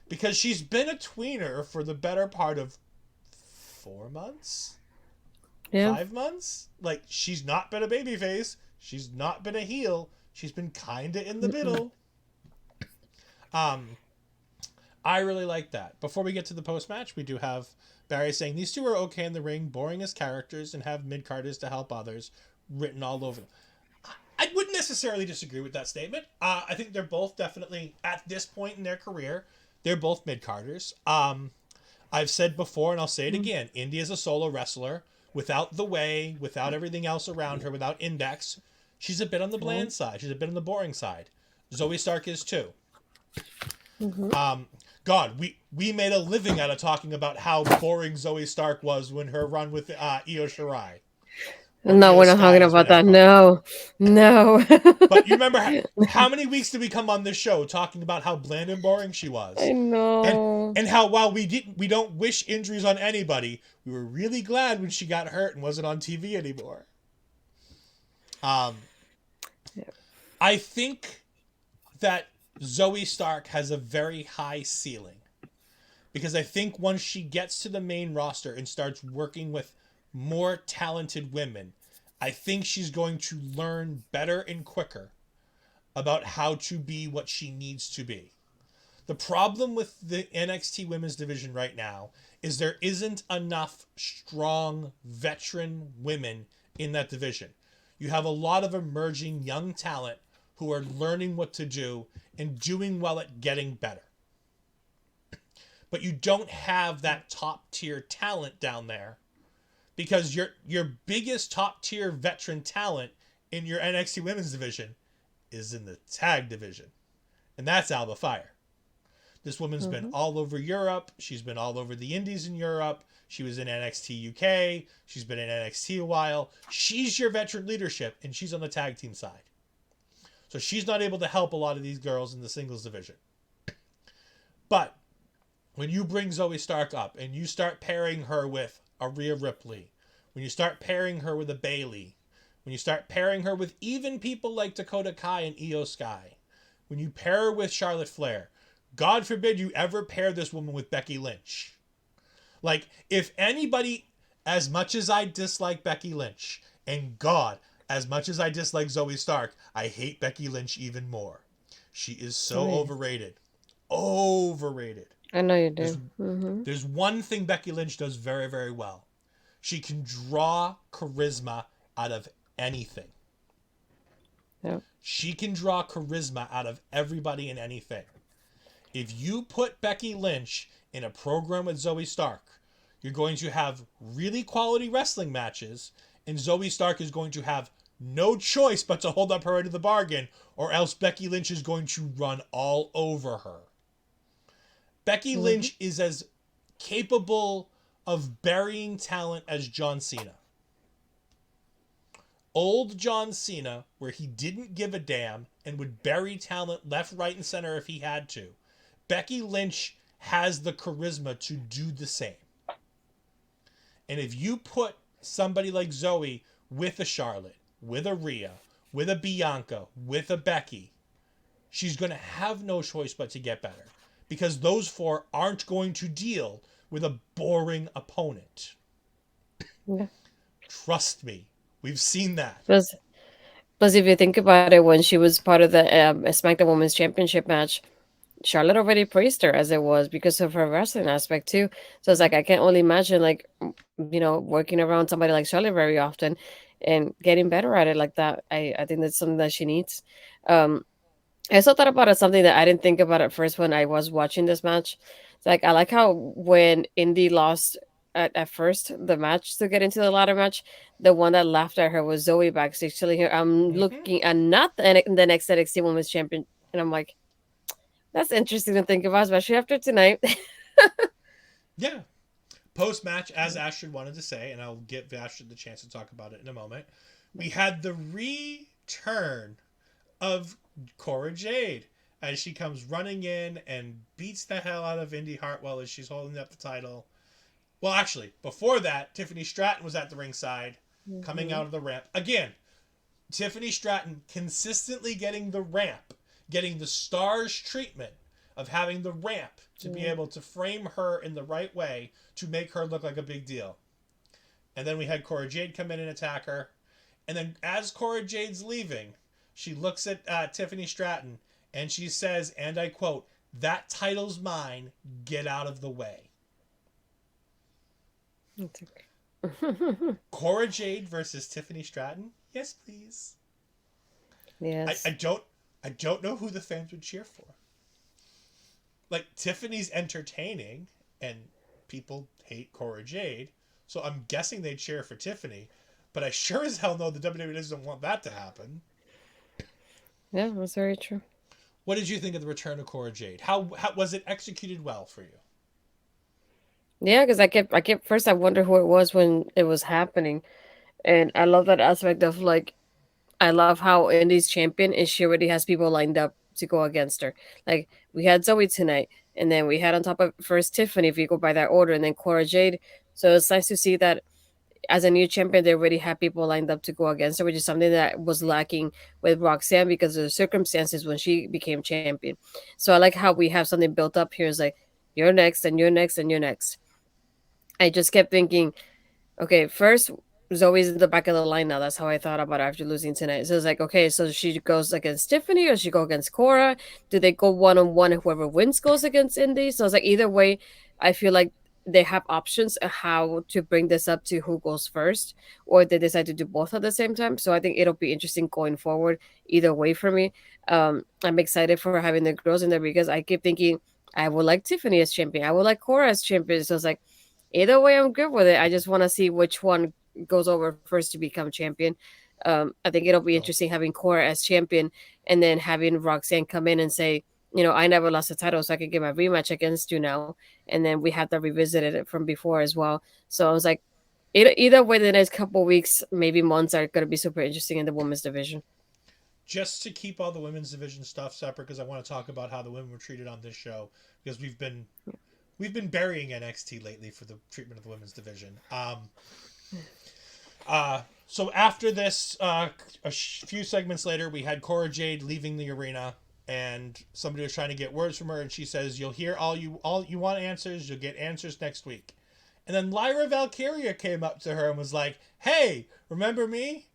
Because she's been a tweener for the better part of 4 months. Yeah. 5 months. Like, she's not been a babyface. She's not been a heel. She's been kind of in the Mm-mm. middle. Um, I really like that. Before we get to the post match, we do have Barry saying these two are okay in the ring, boring as characters, and have mid carders to help others written all over them. I wouldn't necessarily disagree with that statement. I think they're both definitely at this point in their career, they're both mid carders. I've said before, and I'll say it again: Indy is a solo wrestler without the way, without everything else around her, without Index. She's a bit on the bland side. She's a bit on the boring side. Zoe Stark is too. Mm-hmm. God, we made a living out of talking about how boring Zoe Stark was when her run with Io Shirai. Or No, Io we're not Sky, talking as we about now that. call her. No, no. But you remember how many weeks did we come on this show talking about how bland and boring she was, I and know. and how while we don't wish injuries on anybody, we were really glad when she got hurt and wasn't on TV anymore. Um, Yeah. I think that Zoe Stark has a very high ceiling because I think once she gets to the main roster and starts working with more talented women, I think she's going to learn better and quicker about how to be what she needs to be. The problem with the NXT women's division right now is there isn't enough strong veteran women in that division. You have a lot of emerging young talent who are learning what to do and doing well at getting better. But you don't have that top tier talent down there because your biggest top tier veteran talent in your NXT women's division is in the tag division. And that's Alba Fire. This woman's been Mm-hmm. all over Europe. She's been all over the indies in Europe. She was in NXT UK. She's been in NXT a while. She's your veteran leadership, and she's on the tag team side. So she's not able to help a lot of these girls in the singles division. But when you bring Zoe Stark up and you start pairing her with a Rhea Ripley, when you start pairing her with a Bayley, when you start pairing her with even people like Dakota Kai and Io Sky, when you pair her with Charlotte Flair, God forbid you ever pair this woman with Becky Lynch. Like, if anybody, as much as I dislike Becky Lynch, and God, as much as I dislike Zoe Stark, I hate Becky Lynch even more. She is so Oh, yeah. overrated. Overrated. I know you There's do. Mm-hmm. there's one thing Becky Lynch does very, very well. She can draw charisma out of anything. Yeah. She can draw charisma out of everybody and anything. If you put Becky Lynch in a program with Zoe Stark, you're going to have really quality wrestling matches, and Zoe Stark is going to have no choice but to hold up her end of the bargain, or else Becky Lynch is going to run all over her. Becky Mm-hmm. Lynch is as capable of burying talent as John Cena. Old John Cena, where he didn't give a damn and would bury talent left, right, and center if he had to. Becky Lynch has the charisma to do the same. And if you put somebody like Zoe with a Charlotte, with a Rhea, with a Bianca, with a Becky, she's going to have no choice but to get better. Because those four aren't going to deal with a boring opponent. Yeah. Trust me. We've seen that. Plus, if you think about it, when she was part of the SmackDown Women's Championship match, Charlotte already praised her as it was because of her wrestling aspect too. So it's like I can only imagine like working around somebody like Charlotte very often and getting better at it like that. I think that's something that she needs. Um I also thought about it something that I didn't think about at first when I was watching this match. It's like I like how when Indy lost at first the match to get into the ladder match, the one that laughed at her was Zoe backstage telling her, "I'm Mm-hmm. looking at not the next NXT Women's Champion," and I'm like, that's interesting to think about, especially after tonight. Yeah. Post match, as Astrid wanted to say, and I'll give Astrid the chance to talk about it in a moment, we had the return of Cora Jade as she comes running in and beats the hell out of Indy Hartwell as she's holding up the title. Well, actually, before that, Tiffany Stratton was at the ringside coming Mhm. out of the ramp. Again, Tiffany Stratton consistently getting the ramp, getting the stars treatment of having the ramp to be Yeah. able to frame her in the right way to make her look like a big deal. And then we had Cora Jade come in and attack her. And then as Cora Jade's leaving, she looks at Tiffany Stratton and she says, and I quote, "That title's mine. Get out of the way." That's okay. Cora Jade versus Tiffany Stratton? Yes, please. Yes. I don't know who the fans would cheer for. Like, Tiffany's entertaining and people hate Cora Jade, so I'm guessing they'd cheer for Tiffany, but I sure as hell know the WWE doesn't want that to happen. Yeah, that's very true. What did you think of the return of Cora Jade? How was it executed well for you? Yeah, because I kept first I wonder who it was when it was happening, and I love that aspect of like I love how Indy's champion and she already has people lined up to go against her. Like we had Zoe tonight, and then we had on top of first Tiffany if you go by that order, and then Cora Jade. So it's nice to see that as a new champion, they already have people lined up to go against her, which is something that was lacking with Roxanne because of the circumstances when she became champion. So I like how we have something built up here. It's like you're next, and you're next, and you're next. I just kept thinking, okay, first Zoe's in the back of the line now. That's how I thought about it after losing tonight. So it's like, okay, so she goes against Tiffany or she go against Cora? Do they go one on one and whoever wins goes against Indy? So it's like either way, I feel like they have options of how to bring this up to who goes first, or they decide to do both at the same time. So I think it'll be interesting going forward either way for me. I'm excited for having the girls in there because I keep thinking I would like Tiffany as champion. I would like Cora as champion. So it's like either way, I'm good with it. I just want to see which one goes over first to become champion. I think it'll be So, interesting having Cora as champion and then having Roxanne come in and say, I never lost a title, so I can get my rematch against you now. And then we have to revisit it from before as well. So I was like, either way, the next couple weeks, maybe months are going to be super interesting in the women's division. just to keep all the women's division stuff separate, because I want to talk about how the women were treated on this show, because we've been burying NXT lately for the treatment of the women's division. So after this, few segments later, we had Cora Jade leaving the arena, and somebody was trying to get words from her, and she says, "You'll hear all you want answers. You'll get answers next week." And then Lyra Valkyria came up to her and was like, "Hey, remember me?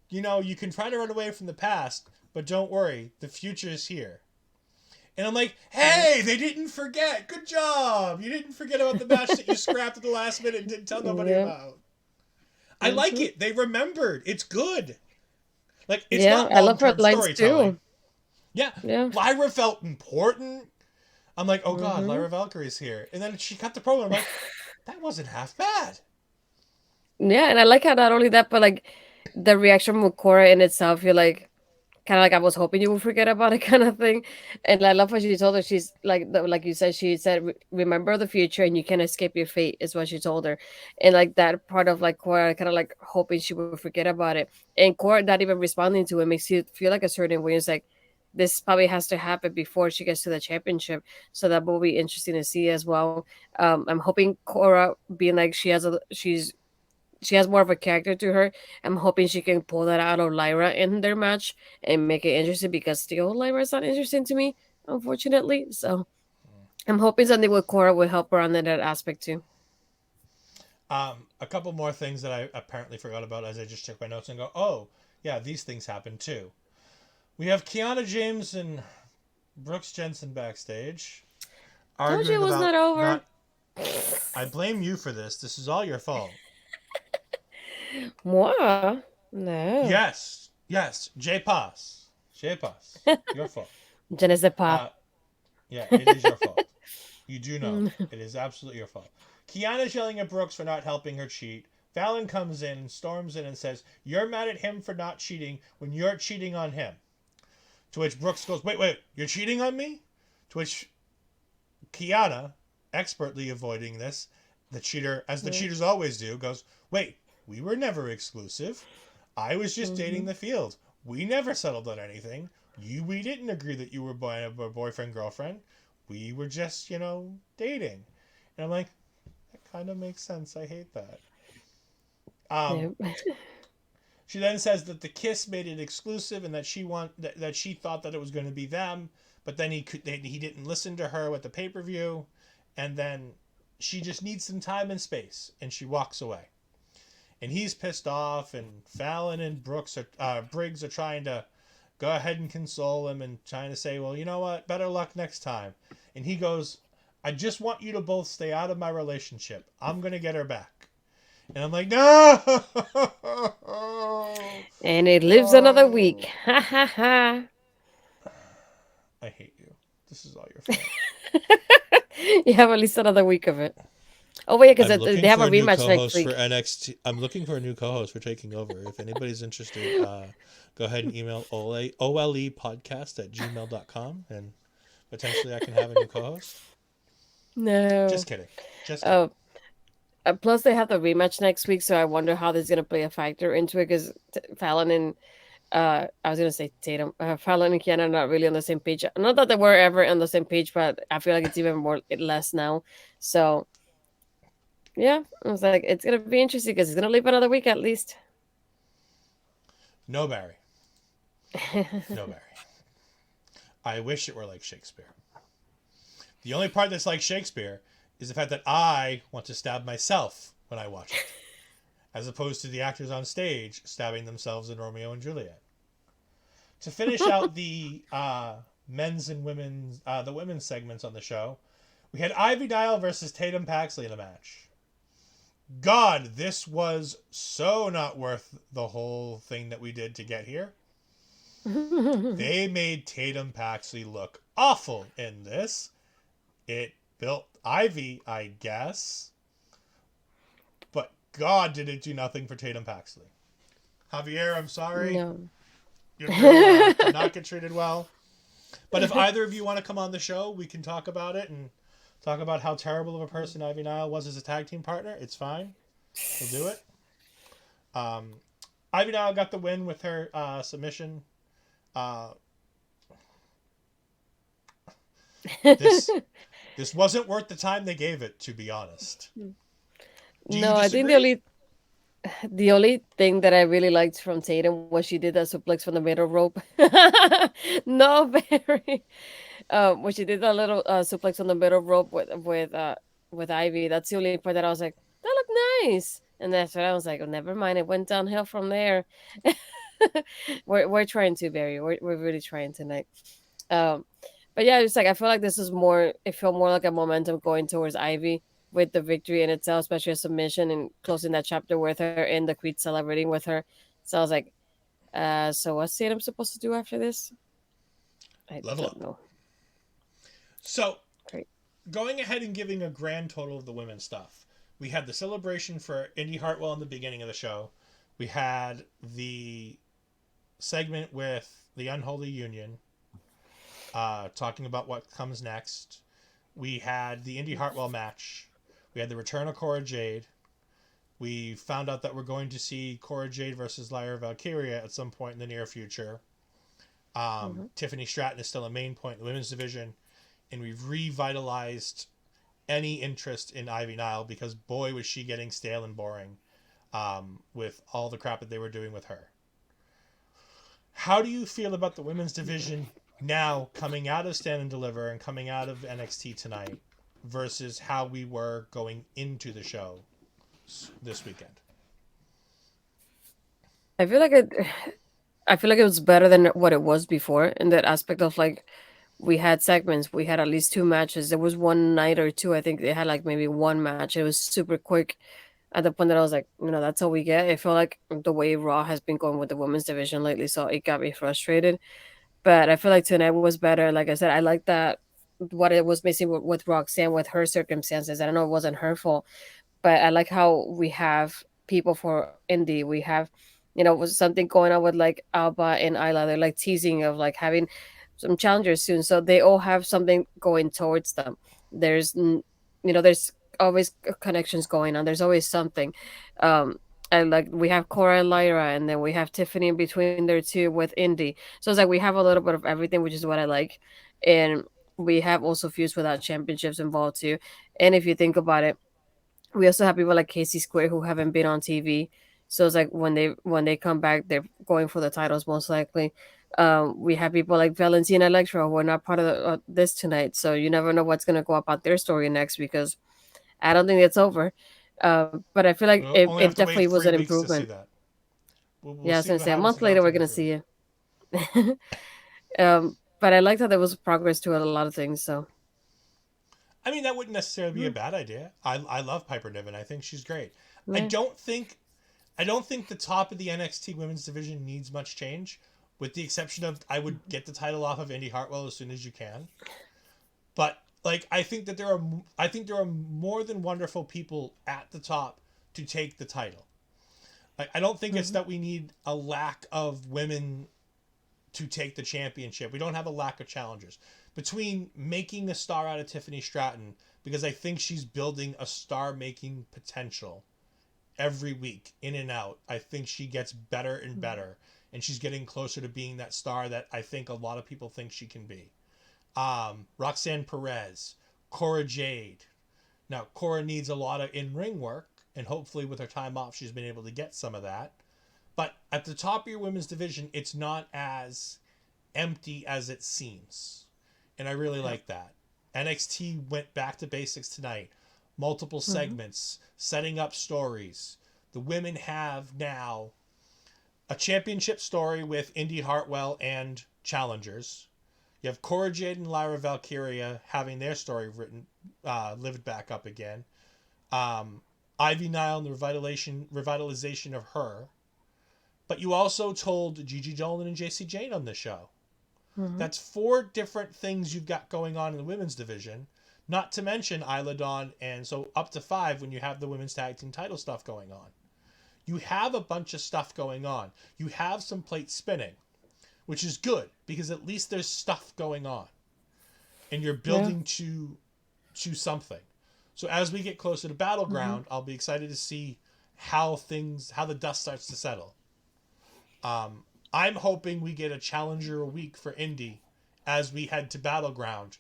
You can try to run away from the past, but don't worry, the future is here." And I'm like, "Hey, they didn't forget. Good job. You didn't forget about the match that you scrapped at the last minute and didn't tell nobody Yeah. about." I like it. They remembered. It's good. Like, it's Yeah, not I love her long-term lines storytelling. too. Yeah, Yeah. Lyra felt important. I'm like, oh god, hmm Lyra Valkyrie's here. And then she cut the promo. I'm like, that wasn't half bad. Yeah, and I like how not only that, but like the reaction with Cora in itself, you're like, kind of like I was hoping you would forget about it, kind of thing. And I love what she told her. She's like, like you said, she said, Remember the future, and you can't escape your fate," is what she told her. And like that part of like Cora, kind of like hoping she would forget about it, and Cora not even responding to it makes you feel like a certain way. It's like this probably has to happen before she gets to the championship, so that will be interesting to see as well. I'm hoping Cora being like she has more of a character to her. I'm hoping she can pull that out of Lyra in their match and make it interesting because still Lyra's not interesting to me, unfortunately. So I'm hoping something with Cora will help her on that aspect too. A couple more things that I apparently forgot about as I just check my notes and go, oh, yeah, these things happen too. We have Kiana James and Brooks Jensen backstage Told you it arguing was about not over. not. I blame you for this. This is all your fault. Moi? No. Yes, yes, J Pass. J Pass. Your fault. Je ne sais pas. Uh, yeah, it is your fault. You do know. It is absolutely your fault. Kiana's yelling at Brooks for not helping her cheat. Fallon comes in, storms in, and says, "You're mad at him for not cheating when you're cheating on him." To which Brooks goes, "Wait, you're cheating on me?" To which Kiana, expertly avoiding this, the cheater, as the cheaters always do, goes, "Wait, we were never exclusive. I was just dating the field. We never settled on anything. We didn't agree that you were boyfriend, girlfriend. We were just, dating." And I'm like, that kind of makes sense. I hate that. Um, Yep. she then says that the kiss made it exclusive and that that she thought that it was going to be them, but then he didn't listen to her with the pay-per-view, and then she just needs some time and space, and she walks away. and he's pissed off, and Fallon and Briggs are trying to go ahead and console him and trying to say, well, you know what, better luck next time. And he goes, I just want you to both stay out of my relationship. I'm gonna get her back. And I'm like, no. And it lives another week. Oh, Ha ha ha. I hate you. This is all your fault. You have at least another week of it. Oh wait, I'm because they looking have for a a new rematch next co-host for week. NXT. I'm looking for a new co-host for Taking Over. If anybody's interested, go ahead and email olepodcast@gmail.com, and potentially I can have a new co-host. No. Just kidding. Just kidding. Oh, plus they have the rematch next week, so I wonder how this is gonna play a factor into it. Because Fallon and I was gonna say Tatum, Fallon and Kiana are not really on the same page. Not that they were ever on the same page, but I feel like it's even more less now. So yeah, I was like, it's gonna be interesting because it's gonna leave another week at least. No, Barry. No, Barry. I wish it were like Shakespeare. The only part that's like Shakespeare is the fact that I want to stab myself when I watch it, as opposed to the actors on stage stabbing themselves in Romeo and Juliet. To finish out the men's and women's, the women's segments on the show, we had Ivy Nile versus Tatum Paxley in a match. God, this was so not worth the whole thing that we did to get here. They made Tatum Paxley look awful in this. It built Ivy, I guess. But God, did it do nothing for Tatum Paxley. Javier, I'm sorry. No. Your girl did not get treated well. But if either of you want to come on the show, we can talk about it and talk about how terrible of a person Ivy Nile was as a tag team partner. It's fine. We'll do it. Ivy Nile got the win with her submission. Uh, this this wasn't worth the time they gave it, to be honest. Do you No, I think disagree? the only thing that I really liked from Tatum was she did that suplex from the middle rope. No, very. When she did that little suplex on the middle rope with Ivy. That's the only part that I was like, that looked nice. And that's what I was like, oh, never mind. It went downhill from there. We're trying to, Barry. We're really trying tonight. Um, but yeah, it's like I feel like this is more. It felt more like a momentum going towards Ivy with the victory in itself, especially a submission and closing that chapter with her and the Creed celebrating with her. So I was like, so what's Tatum supposed to do after this? I Level don't up. know. So, Great. going ahead and giving a grand total of the women's stuff, we had the celebration for Indy Hartwell in the beginning of the show. We had the segment with the Unholy Union, talking about what comes next. We had the Indy Hartwell match. We had the return of Cora Jade. We found out that we're going to see Cora Jade versus Lyra Valkyria at some point in the near future. Hmm. Tiffany Stratton is still a main point in the women's division. And we've revitalized any interest in Ivy Nile because boy was she getting stale and boring with all the crap that they were doing with her. How do you feel about the women's division now coming out of Stand and Deliver and coming out of NXT tonight versus how we were going into the show this weekend? I feel like it. I feel like it was better than what it was before in that aspect of like we had segments, we had at least two matches. There was one night or two, I think they had like maybe one match. It was super quick at the point that I was like, that's all we get. I feel like the way Raw has been going with the women's division lately, so it got me frustrated. But I feel like tonight was better. Like I said, I like that what it was missing with Roxanne with her circumstances. I don't know, it wasn't her fault, but I like how we have people for indie. We have, was something going on with like Alba and Isla. They're like teasing of like having some challengers soon, so they all have something going towards them. There's always connections going on. There's always something. Um, and like we have Cora and Lyra, and then we have Tiffany in between there too with Indy. So it's like we have a little bit of everything, which is what I like, and we have also feuds without championships involved too. And if you think about it, we also have people like Casey Square who haven't been on TV. So it's like when they come back, they're going for the titles most likely. We have people like Valentina Electra who are not part of this tonight. So you never know what's gonna go about their story next because I don't think it's over. But I feel like We'll it, only have it to wait definitely was 3 an weeks to see improvement. that. We'll Yeah, I was see gonna what say a happens month in later we're gonna October. see it. But I liked how there was progress to a lot of things. So I mean, that wouldn't necessarily be a mm, bad idea. I love Piper Niven. I think she's great. I yeah, don't think I don't think the top of the NXT women's division needs much change, with the exception of I would get the title off of Indy Hartwell as soon as you can. But like I think there are more than wonderful people at the top to take the title. Like, I don't think it's hmm that we need a lack of women to take the championship. We don't have a lack of challengers. Between making a star out of Tiffany Stratton, because I think she's building a star making potential every week, in and out. I think she gets better and better, and she's getting closer to being that star that I think a lot of people think she can be. Roxanne Perez, Cora Jade. Now, Cora needs a lot of in ring work, and hopefully, with her time off, she's been able to get some of that. But at the top of your women's division, it's not as empty as it seems. And I really yeah, like that. NXT went back to basics tonight. Multiple hmm segments, setting up stories. The women have now a championship story with Indy Hartwell and challengers. You have Cora Jade and Lyra Valkyria having their story written, lived back up again. Ivy Nile and the revitalization of her. But you also told Gigi Dolan and JC Jane on this show. hmm That's 4 different things you've got going on in the women's division, not to mention Isla Dawn, and so up to 5 when you have the women's tag team title stuff going on. You have a bunch of stuff going on. You have some plates spinning, which is good because at least there's stuff going on, and you're yeah, building to something. So as we get closer to hmm Battleground, I'll be excited to see how the dust starts to settle. I'm hoping we get a challenger a week for Indy as we head to Battleground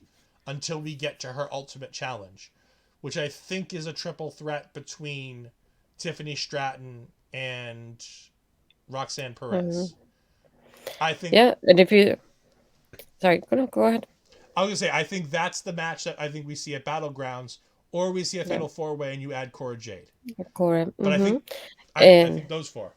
until we get to her ultimate challenge, which I think is a triple threat between Tiffany Stratton and Roxanne hmm Perez. I think yeah. And if you sorry, go ahead. I was gonna say I think that's the match that I think we see at Battlegrounds, or we see a Yeah, Fatal 4 Way and you add Cora Jade. Corey. But I And think those 4.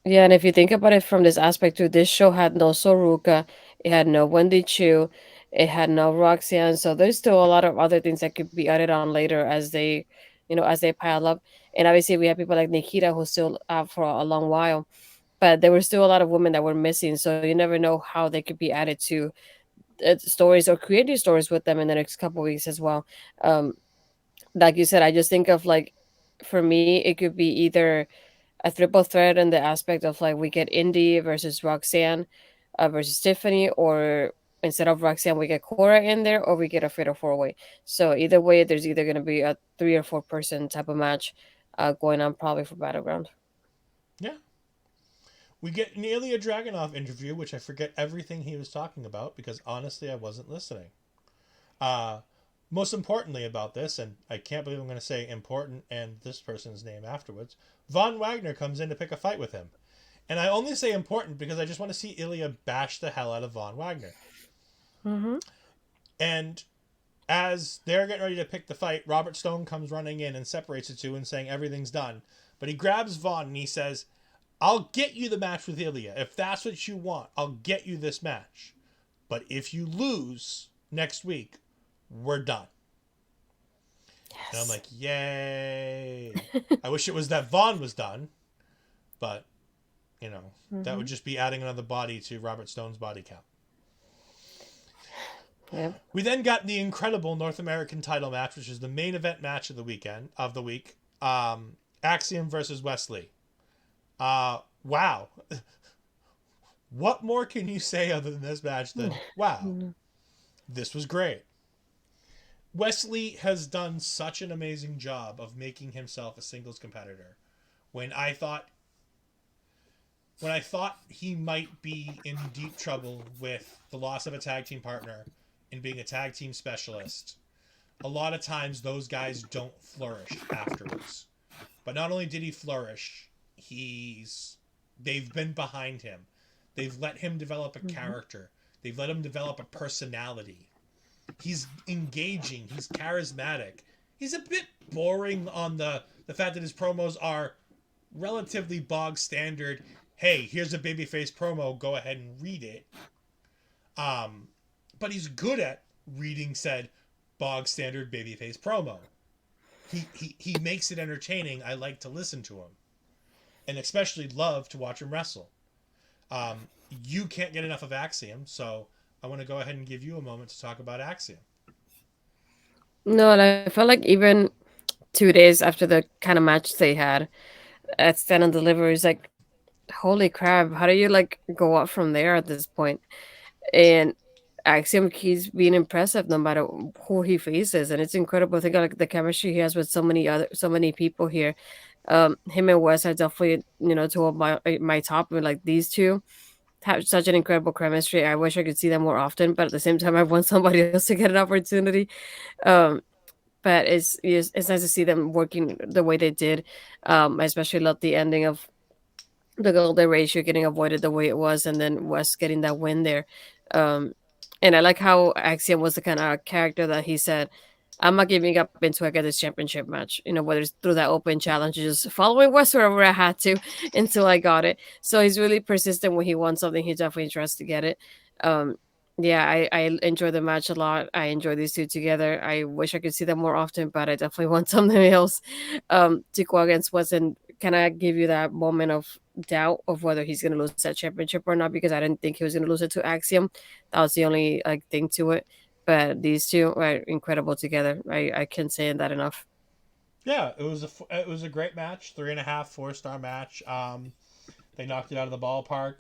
yeah, and if you think about it from this aspect too, this show had no Soruka, it had no Wendy Chu, it had no Roxanne. So there's still a lot of other things that could be added on later as they, as they pile up. And obviously we have people like Nikita who's still out for a long while, but there were still a lot of women that were missing. So you never know how they could be added to stories or creative stories with them in the next couple weeks as well. Um, like you said, I just think of like, for me, it could be either a triple threat in the aspect of like we get Indy versus Roxanne versus Tiffany, or instead of Roxanne, we get Cora in there, or we get a fatal 4 way. So either way, there's either going to be a 3 or 4 person type of match going on probably for Battleground. Yeah. We get nearly a Dragunov interview, which I forget everything he was talking about because honestly I wasn't listening. Uh, Most importantly about this, and I can't believe I'm going to say important and this person's name afterwards, Von Wagner comes in to pick a fight with him. And I only say important because I just want to see Ilya bash the hell out of Von Wagner. Mm-hmm. And as they're getting ready to pick the fight, Robert Stone comes running in and separates the two and saying everything's done. But he grabs Von and he says, I'll get you the match with Ilya. If that's what you want, I'll get you this match. But if you lose next week, we're done. And I'm Yes. like, yay. I wish it was that Vaughn was done, but, that would Mm-hmm. just be adding another body to Robert Stone's body count. Yep. We then got the incredible North American title match, which is the main event match of the week. Axiom versus Wesley. Wow. What more can you say other than this match than, wow, Mhm. this was great? Wesley has done such an amazing job of making himself a singles competitor. When I thought he might be in deep trouble with the loss of a tag team partner and being a tag team specialist, a lot of times those guys don't flourish afterwards. But not only did he flourish, they've been behind him. They've let him develop a Mhm. character. They've let him develop a personality. He's engaging, he's charismatic, he's a bit boring on the fact that his promos are relatively bog standard. Hey, here's a babyface promo. Go ahead and read it. But he's good at reading said bog standard babyface promo. He makes it entertaining. I like to listen to him, and especially love to watch him wrestle. You can't get enough of Axiom, so I want to go ahead and give you a moment to talk about Axiom. No, and I felt like even 2 days after the kind of match they had at Stand and Deliver, is like, holy crap, how do you like go up from there at this point? And Axiom keeps being impressive no matter who he faces, and it's incredible. Think of like the chemistry he has with so many people here. Him and Wes are definitely two of my top. Like these two have such an incredible chemistry. I wish I could see them more often, but at the same time, I want somebody else to get an opportunity. Um, but it's nice to see them working the way they did. I especially love the ending of the golden ratio getting avoided the way it was, and then Wes getting that win there. Um, and I like how Axiom was the kind of character that he said, "I'm not giving up until I get this championship match." Whether it's through that open challenge, just following Wes wherever I had to until I got it. So he's really persistent when he wants something. He definitely tries to get it. Um, yeah, I enjoy the match a lot. I enjoy these two together. I wish I could see them more often, but I definitely want something else to go against Wes and kind of give you that moment of doubt of whether he's going to lose that championship or not, because I didn't think he was going to lose it to Axiom. That was the only like thing to it. But these two are incredible together. I can't say that enough. Yeah, it was a great match. 3.5, 4-star match. They knocked it out of the ballpark.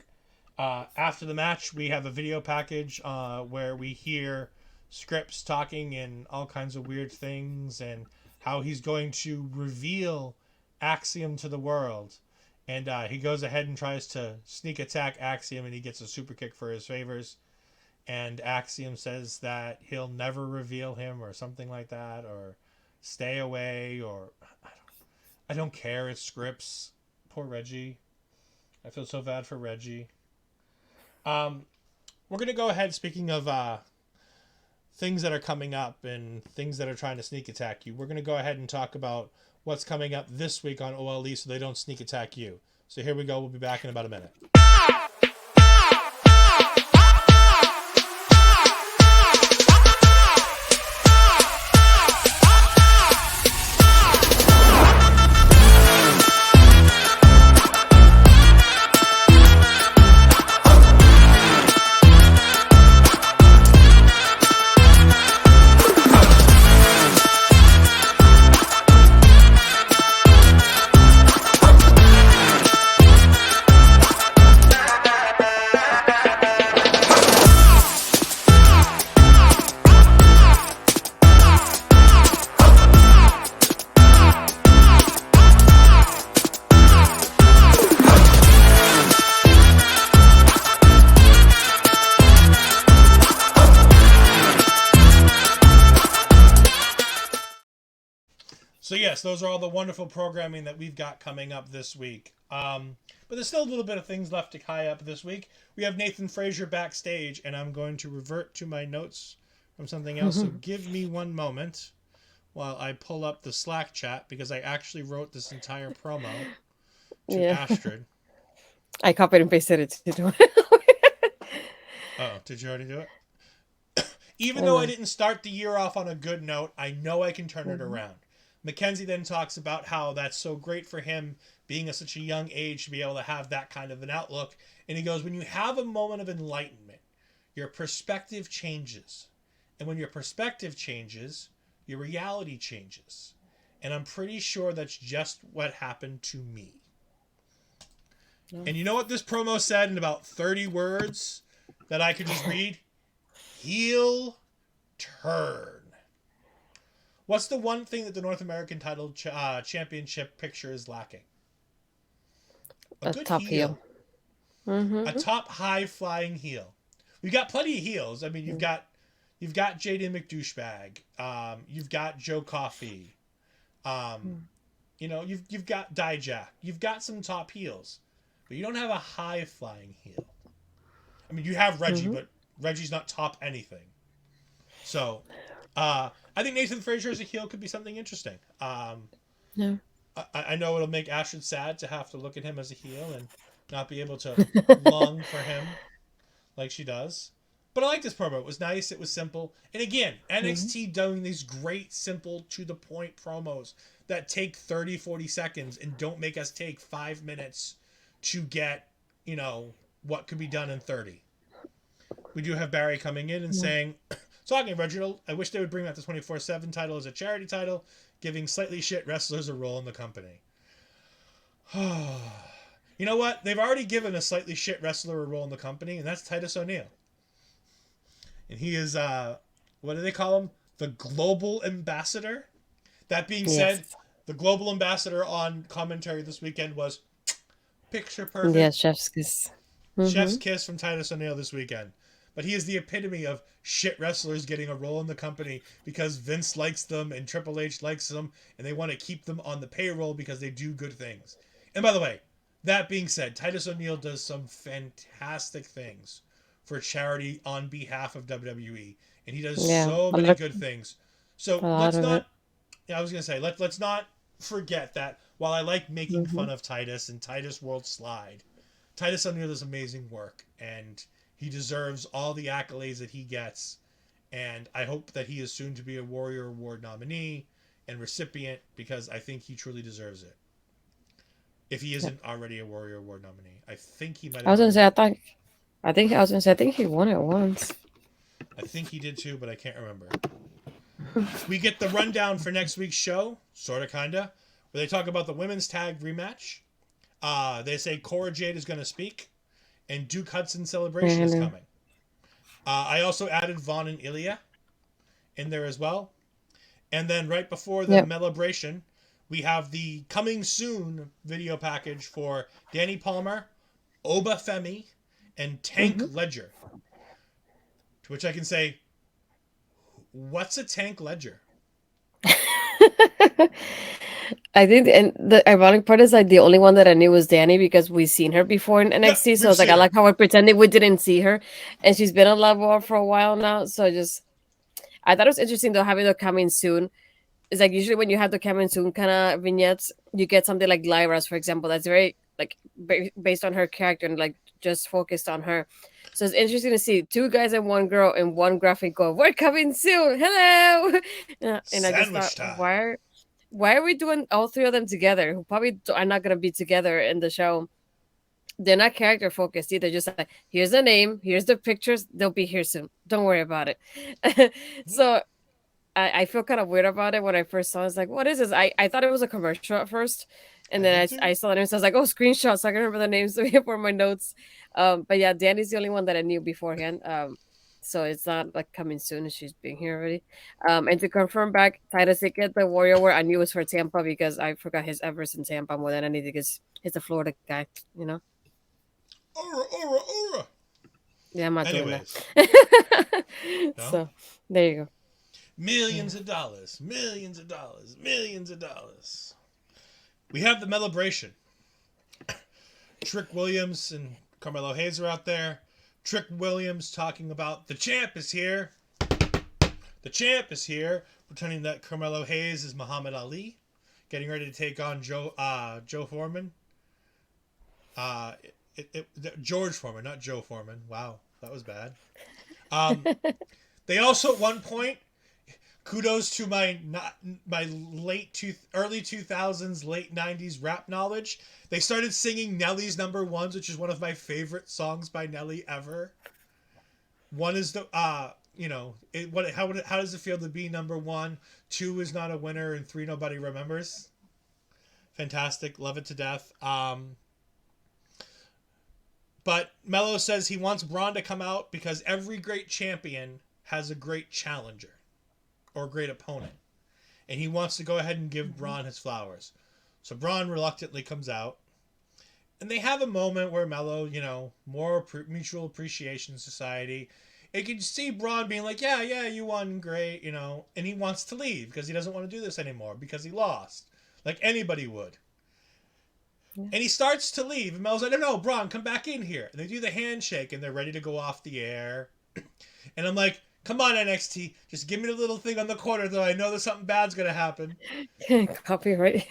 After the match, we have a video package where we hear Scripps talking and all kinds of weird things and how he's going to reveal Axiom to the world. And he goes ahead and tries to sneak attack Axiom, and he gets a super kick for his favors. And Axiom says that he'll never reveal him or something like that, or stay away, or I don't care. It's Scripps. Poor Reggie. I feel so bad for Reggie. We're gonna go ahead. Speaking of things that are coming up and things that are trying to sneak attack you, we're gonna go ahead and talk about what's coming up this week on OLE, so they don't sneak attack you. So here we go. We'll be back in about a minute. So yes, those are all the wonderful programming that we've got coming up this week. But there's still a little bit of things left to tie up this week. We have Nathan Frazier backstage, and I'm going to revert to my notes from something else. So give me one moment while I pull up the Slack chat, because I actually wrote this entire promo to Astrid. I copied and pasted it to do it. Oh, did you already do it? Even though I didn't start the year off on a good note, I know I can turn it around. Mackenzie then talks about how that's so great for him being at such a young age to be able to have that kind of an outlook. And he goes, when you have a moment of enlightenment, your perspective changes. And when your perspective changes, your reality changes. And I'm pretty sure that's just what happened to me. No. And you know what this promo said in about 30 words that I could just read? Heel turn. What's the one thing that the North American title championship picture is lacking? A good top heel. Mm-hmm. A top high flying heel. We've got plenty of heels. I mean, you've got Jaden McDouchebag. You've got Joe Coffey. You've got Dijak. You've got some top heels, but you don't have a high flying heel. I mean, you have Reggie, but Reggie's not top anything. So, I think Nathan Frazier as a heel could be something interesting. Yeah. I know it'll make Astrid sad to have to look at him as a heel and not be able to long for him like she does. But I like this promo. It was nice. It was simple. And again, Mhm. NXT doing these great, simple, to the point promos that take 30, 40 seconds and don't make us take 5 minutes to get, what could be done in 30. We do have Barry coming in and Yeah. saying, talking Reginald, I wish they would bring back the 24/7 title as a charity title, giving slightly shit wrestlers a role in the company. You know what? They've already given a slightly shit wrestler a role in the company, and that's Titus O'Neil. And he is, what do they call him? The global ambassador. That being said, Yes. the global ambassador on commentary this weekend was picture Yeah, perfect. chef's kiss. Chef's Mm-hmm. kiss from Titus O'Neil this weekend. But he is the epitome of shit wrestlers getting a role in the company because Vince likes them and Triple H likes them and they want to keep them on the payroll because they do good things. And by the way, that being said, Titus O'Neil does some fantastic things for charity on behalf of WWE. And he does Yeah, so many good things. a So lot let's of it. not, I was going to say, let's not forget that while I like making Mm-hmm. fun of Titus and Titus World Slide, Titus O'Neil does amazing work, and he deserves all the accolades that he gets. And I hope that he is soon to be a Warrior Award nominee and recipient because I think he truly deserves it. If he Yeah. isn't already a Warrior Award nominee, I think he might I have was gonna already say, been. I was gonna say, I think he won it once. I think he did too, but I can't remember. We get the rundown for next week's show, sorta, kinda, where they talk about the women's tag rematch. They say Cora Jade is going to speak, and Duke Hudson Celebration is And coming. I also added Vaughn and Ilya in there as well. And then right before the yep. Melibration, we have the coming soon video package for Danny Palmer, Oba Femi, and Tank Mm-hmm. Ledger. To which I can say, what's a Tank Ledger? I think, and the ironic part is like the only one that I knew was Danny because we seen her before in Yep, NXT. So we've it's like I seen her. like how we're pretending we didn't see her, and she's been on Love War for a while now. So I thought it was interesting though having her coming soon. It's like usually when you have the coming soon kind of vignettes, you get something like Lyra's, for example, that's very like based on her character and like just focused on her. So it's interesting to see two guys and one girl in one graphic go, "We're coming soon, hello!" And I just thought, Sandwich time. why are we doing all three of them together? Who probably are not gonna be together in the show. They're not character focused either. Just like here's the name, here's the pictures. They'll be here soon. Don't worry about it. So I feel kind of weird about it when I first saw it. I was like, what is this? I thought it was a commercial at first. And I then did I too. saw the names. So I was like, oh, screenshots. So I can remember the names for my notes. But yeah, Danny's the only one that I knew beforehand. So it's not like coming soon. She's being here already. And to confirm back, Titus did get the Warrior Award. I knew it was for Tampa because I forgot his Everest in Tampa more than anything because he's a Florida guy, you know? Aura, aura, aura. Yeah, I'm not doing that. Anyways, no? So there you go. Millions Yeah. of dollars, millions of dollars, millions of dollars. We have the Melibration. Trick Williams and Carmelo Hayes are out there. Trick Williams talking about the champ is here. The champ is here, pretending that Carmelo Hayes is Muhammad Ali, getting ready to take on Joe Foreman. Uh, George Foreman, not Joe Foreman. Wow, that was bad. Um, they also at one point, kudos to my early 2000s late 90s rap knowledge, they started singing Nelly's Number Ones, which is one of my favorite songs by Nelly ever. One is the how does it feel to be number one? Two is not a winner, and three nobody remembers. Fantastic, love it to death. But Mello says he wants Braun to come out because every great champion has a great challenger or a great opponent. And he wants to go ahead and give Braun his flowers. So Braun reluctantly comes out. And they have a moment where Mello, more mutual appreciation society. You can see Braun being like, yeah, you won, great, and he wants to leave because he doesn't want to do this anymore because he lost, like anybody would. Yeah. And he starts to leave, and Mel's like, no, Braun, come back in here. And they do the handshake, and they're ready to go off the air. And I'm like, Come on, NXT. Just give me the little thing on the corner, though. I know that something bad's going to happen. Copyright.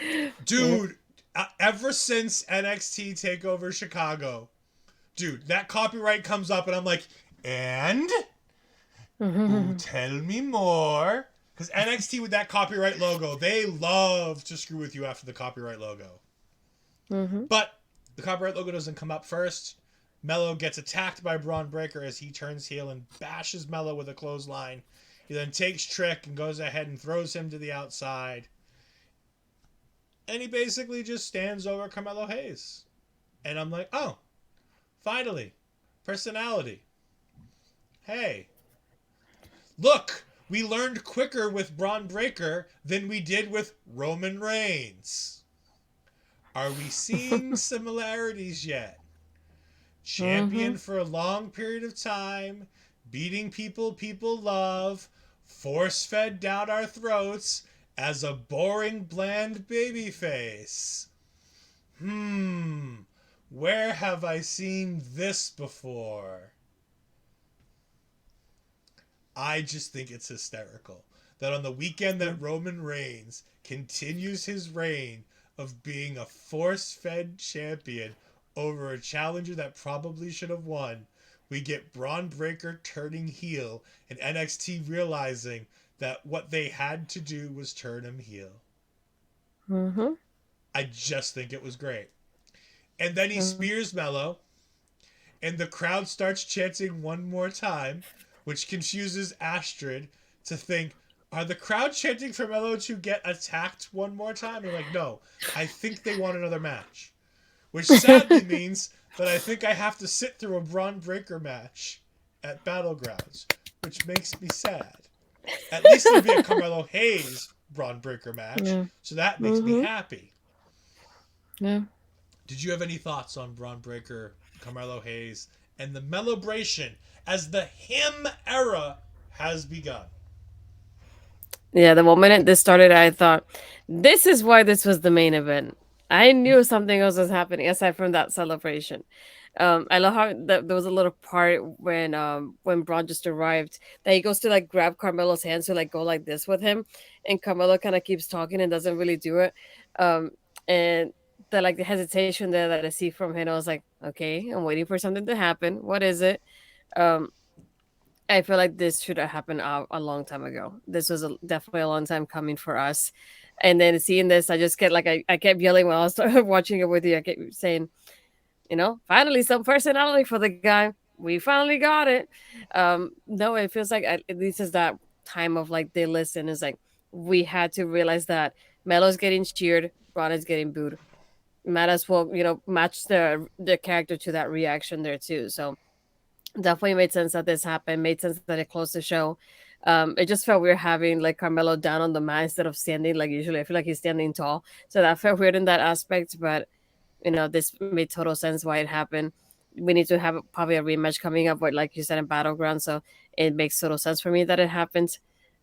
Yeah. Dude, ever since NXT TakeOver Chicago, dude, that copyright comes up and I'm like, and? Ooh, tell me more. Because NXT with that copyright logo, they love to screw with you after the copyright logo. But the copyright logo doesn't come up first. Mello gets attacked by Braun Breaker as he turns heel and bashes Mello with a clothesline. He then takes Trick and goes ahead and throws him to the outside. And he basically just stands over Carmelo Hayes. And I'm like, oh, finally, personality. Hey, look, we learned quicker with Braun Breaker than we did with Roman Reigns. Are we seeing similarities yet? Champion for a long period of time, beating people love, force-fed down our throats as a boring, bland babyface. Where have I seen this before? I just think it's hysterical that on the weekend that Roman Reigns continues his reign of being a force-fed champion over a challenger that probably should have won, we get Braun Breaker turning heel and NXT realizing that what they had to do was turn him heel. I just think it was great. And then he spears Mello, and the crowd starts chanting one more time, which confuses Astrid to think, are the crowd chanting for Mello to get attacked one more time? And like, no, I think they want another match. Which sadly means that I think I have to sit through a Braun Breaker match at Battlegrounds, which makes me sad. At least it'll be a Carmelo Hayes Braun Breaker match, so that makes me happy. Yeah. Did you have any thoughts on Braun Breaker, Carmelo Hayes, and the Melobration as the him era has begun? Yeah, the moment this started, I thought, this is why this was the main event. I knew something else was happening aside from that celebration. I love how there was a little part when Braun just arrived that he goes to like grab Carmelo's hands to like go like this with him, and Carmelo kind of keeps talking and doesn't really do it. And the hesitation there that I see from him, I was like, okay, I'm waiting for something to happen. What is it? Um, I feel like this should have happened a long time ago. This was definitely a long time coming for us. And then seeing this, I just get like I kept yelling while I was watching it with you. I kept saying, finally some personality for the guy. We finally got it. No, it feels like at least it's that time of like they listen. Is like we had to realize that Melo's getting cheered, Braun is getting booed. Might as well, match the character to that reaction there too. So definitely made sense that this happened. Made sense that it closed the show. It just felt weird having like Carmelo down on the mat instead of standing like usually. I feel like he's standing tall, so that felt weird in that aspect. But this made total sense why it happened. We need to have probably a rematch coming up, but like you said in Battleground, so it makes total sense for me that it happened.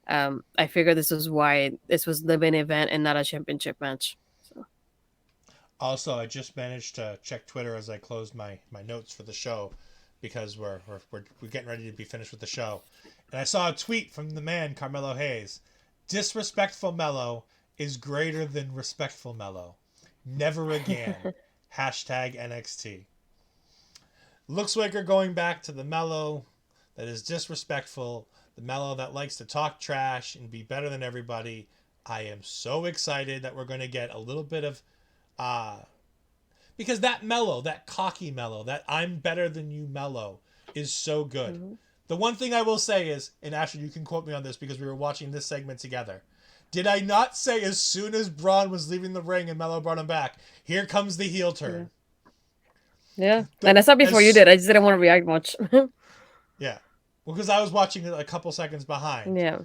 I figured this was why this was the main event and not a championship match. So. Also, I just managed to check Twitter as I closed my notes for the show because we're getting ready to be finished with the show. And I saw a tweet from the man, Carmelo Hayes. Disrespectful Mello is greater than respectful Mello. Never again. Hashtag NXT. Looks like we're going back to the Mello that is disrespectful, the Mello that likes to talk trash and be better than everybody. I am so excited that we're going to get a little bit of because that Mello, that cocky Mello, that I'm better than you Mello is so good. Mm-hmm. The one thing I will say is, and Astrid, you can quote me on this because we were watching this segment together. Did I not say as soon as Braun was leaving the ring and Mello brought him back, here comes the heel turn? Yeah. And I saw before you did. I just didn't want to react much. Yeah. Well, because I was watching it a couple seconds behind. Yeah.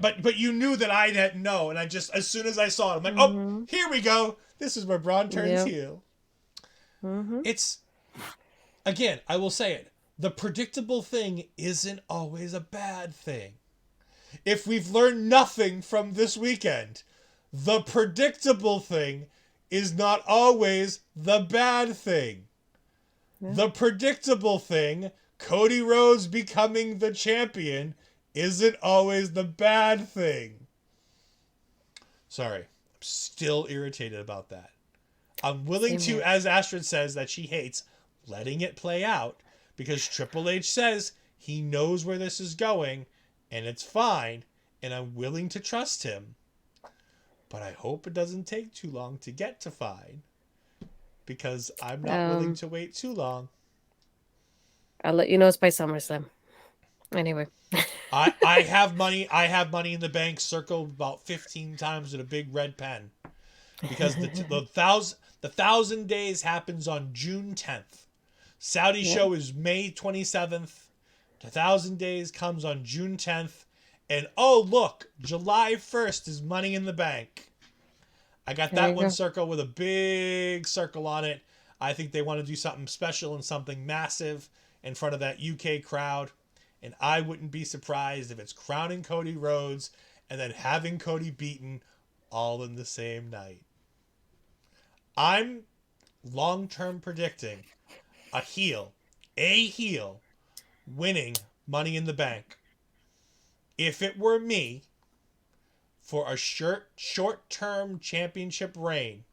But you knew that I didn't know, and I just, as soon as I saw it, I'm like, oh, here we go. This is where Braun turns heel. Mm-hmm. It's, again, I will say it. The predictable thing isn't always a bad thing. If we've learned nothing from this weekend, the predictable thing is not always the bad thing. Yeah. The predictable thing Cody Rhodes becoming the champion isn't always the bad thing. Sorry, I'm still irritated about that. I'm willing to, as Astrid says, that she hates letting it play out because Triple H says he knows where this is going and it's fine, and I'm willing to trust him. But I hope it doesn't take too long to get to fine because I'm not willing to wait too long. I'll let you know it's by SummerSlam. Anyway. I have money in the bank circled about 15 times with a big red pen. Because the 1,000 days happens on June 10th. Saudi show is May 27th. 1,000 days comes on June 10th. And oh look, July 1st is Money in the Bank. I got that one circle with a big circle on it. I think they want to do something special and something massive in front of that UK crowd. And I wouldn't be surprised if it's crowning Cody Rhodes and then having Cody beaten all in the same night. I'm long-term predicting a heel winning Money in the Bank. If it were me, for a short-term championship reign,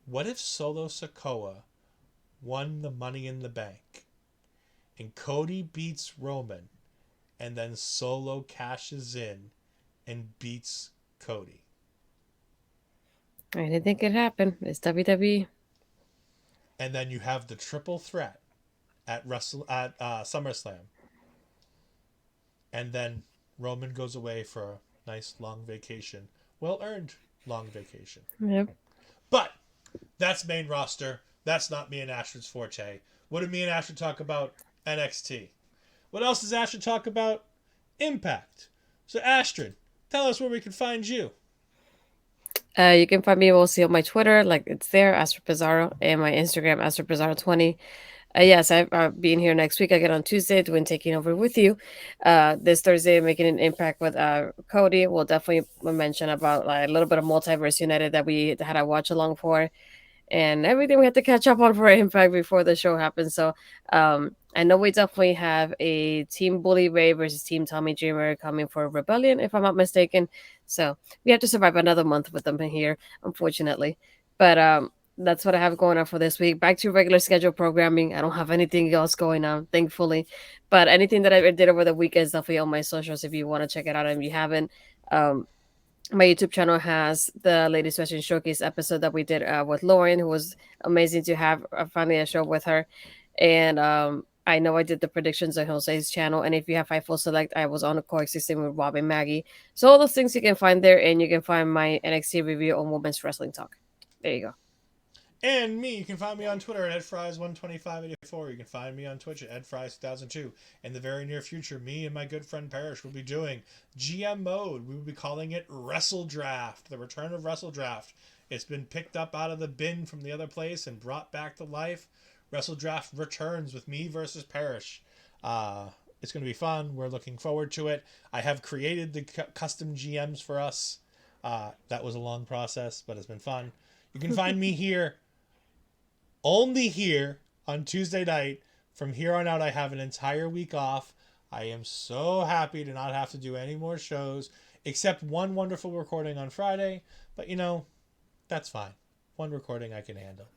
what if Solo Sikoa won the Money in the Bank and Cody beats Roman and then Solo cashes in and beats Cody? Anything could happen. It's WWE. And then you have the triple threat at SummerSlam. And then Roman goes away for a nice long vacation. Well-earned long vacation. Yep. But that's main roster. That's not me and Astrid's forte. What did me and Astrid talk about? NXT. What else does Astrid talk about? Impact. So Astrid, tell us where we can find you. You can find me mostly on my Twitter, like it's there, Astrid Pizarro, and my Instagram, Astrid Pizarro 20. Yes, I'll be in here next week. I get on Tuesday doing Taking Over with you. This Thursday, making an impact with Cody. We'll definitely mention about a little bit of Multiverse United that we had a watch along for, and everything we had to catch up on for Impact before the show happens. So I know we definitely have a Team Bully Ray versus Team Tommy Dreamer coming for Rebellion, if I'm not mistaken. So we have to survive another month with them here, unfortunately. But that's what I have going on for this week. Back to regular schedule programming. I don't have anything else going on, thankfully. But anything that I did over the weekend is definitely on my socials if you want to check it out. And if you haven't, my YouTube channel has the latest Western Showcase episode that we did with Lauren, who was amazing to have finally a show with her. And I know I did the predictions on Jose's channel. And if you have Fightful Select, I was on a coexisting with Rob and Maggie. So all those things you can find there. And you can find my NXT review on Women's Wrestling Talk. There you go. And me, you can find me on Twitter at EdFries12584. You can find me on Twitch at EdFries2002. In the very near future, me and my good friend Parrish will be doing GM mode. We will be calling it Wrestle Draft, the return of Wrestle Draft. It's been picked up out of the bin from the other place and brought back to life. Wrestle Draft returns with me versus Parrish. It's going to be fun. We're looking forward to it. I have created the custom GMs for us. That was a long process, but it's been fun. You can find me here. Only here on Tuesday night. From here on out, I have an entire week off. I am so happy to not have to do any more shows, except one wonderful recording on Friday. But, that's fine. One recording I can handle.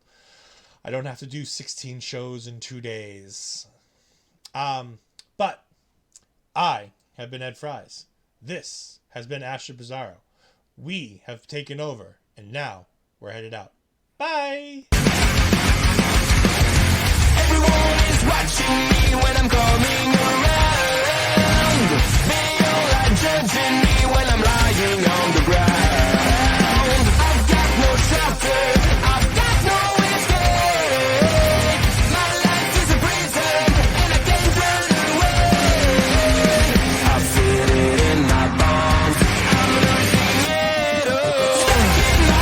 I don't have to do 16 shows in 2 days. But I have been Ed Fries. This has been Astrid Pizarro. We have taken over, and now we're headed out. Bye! Everyone is watching me when I'm coming around. They all are judging me when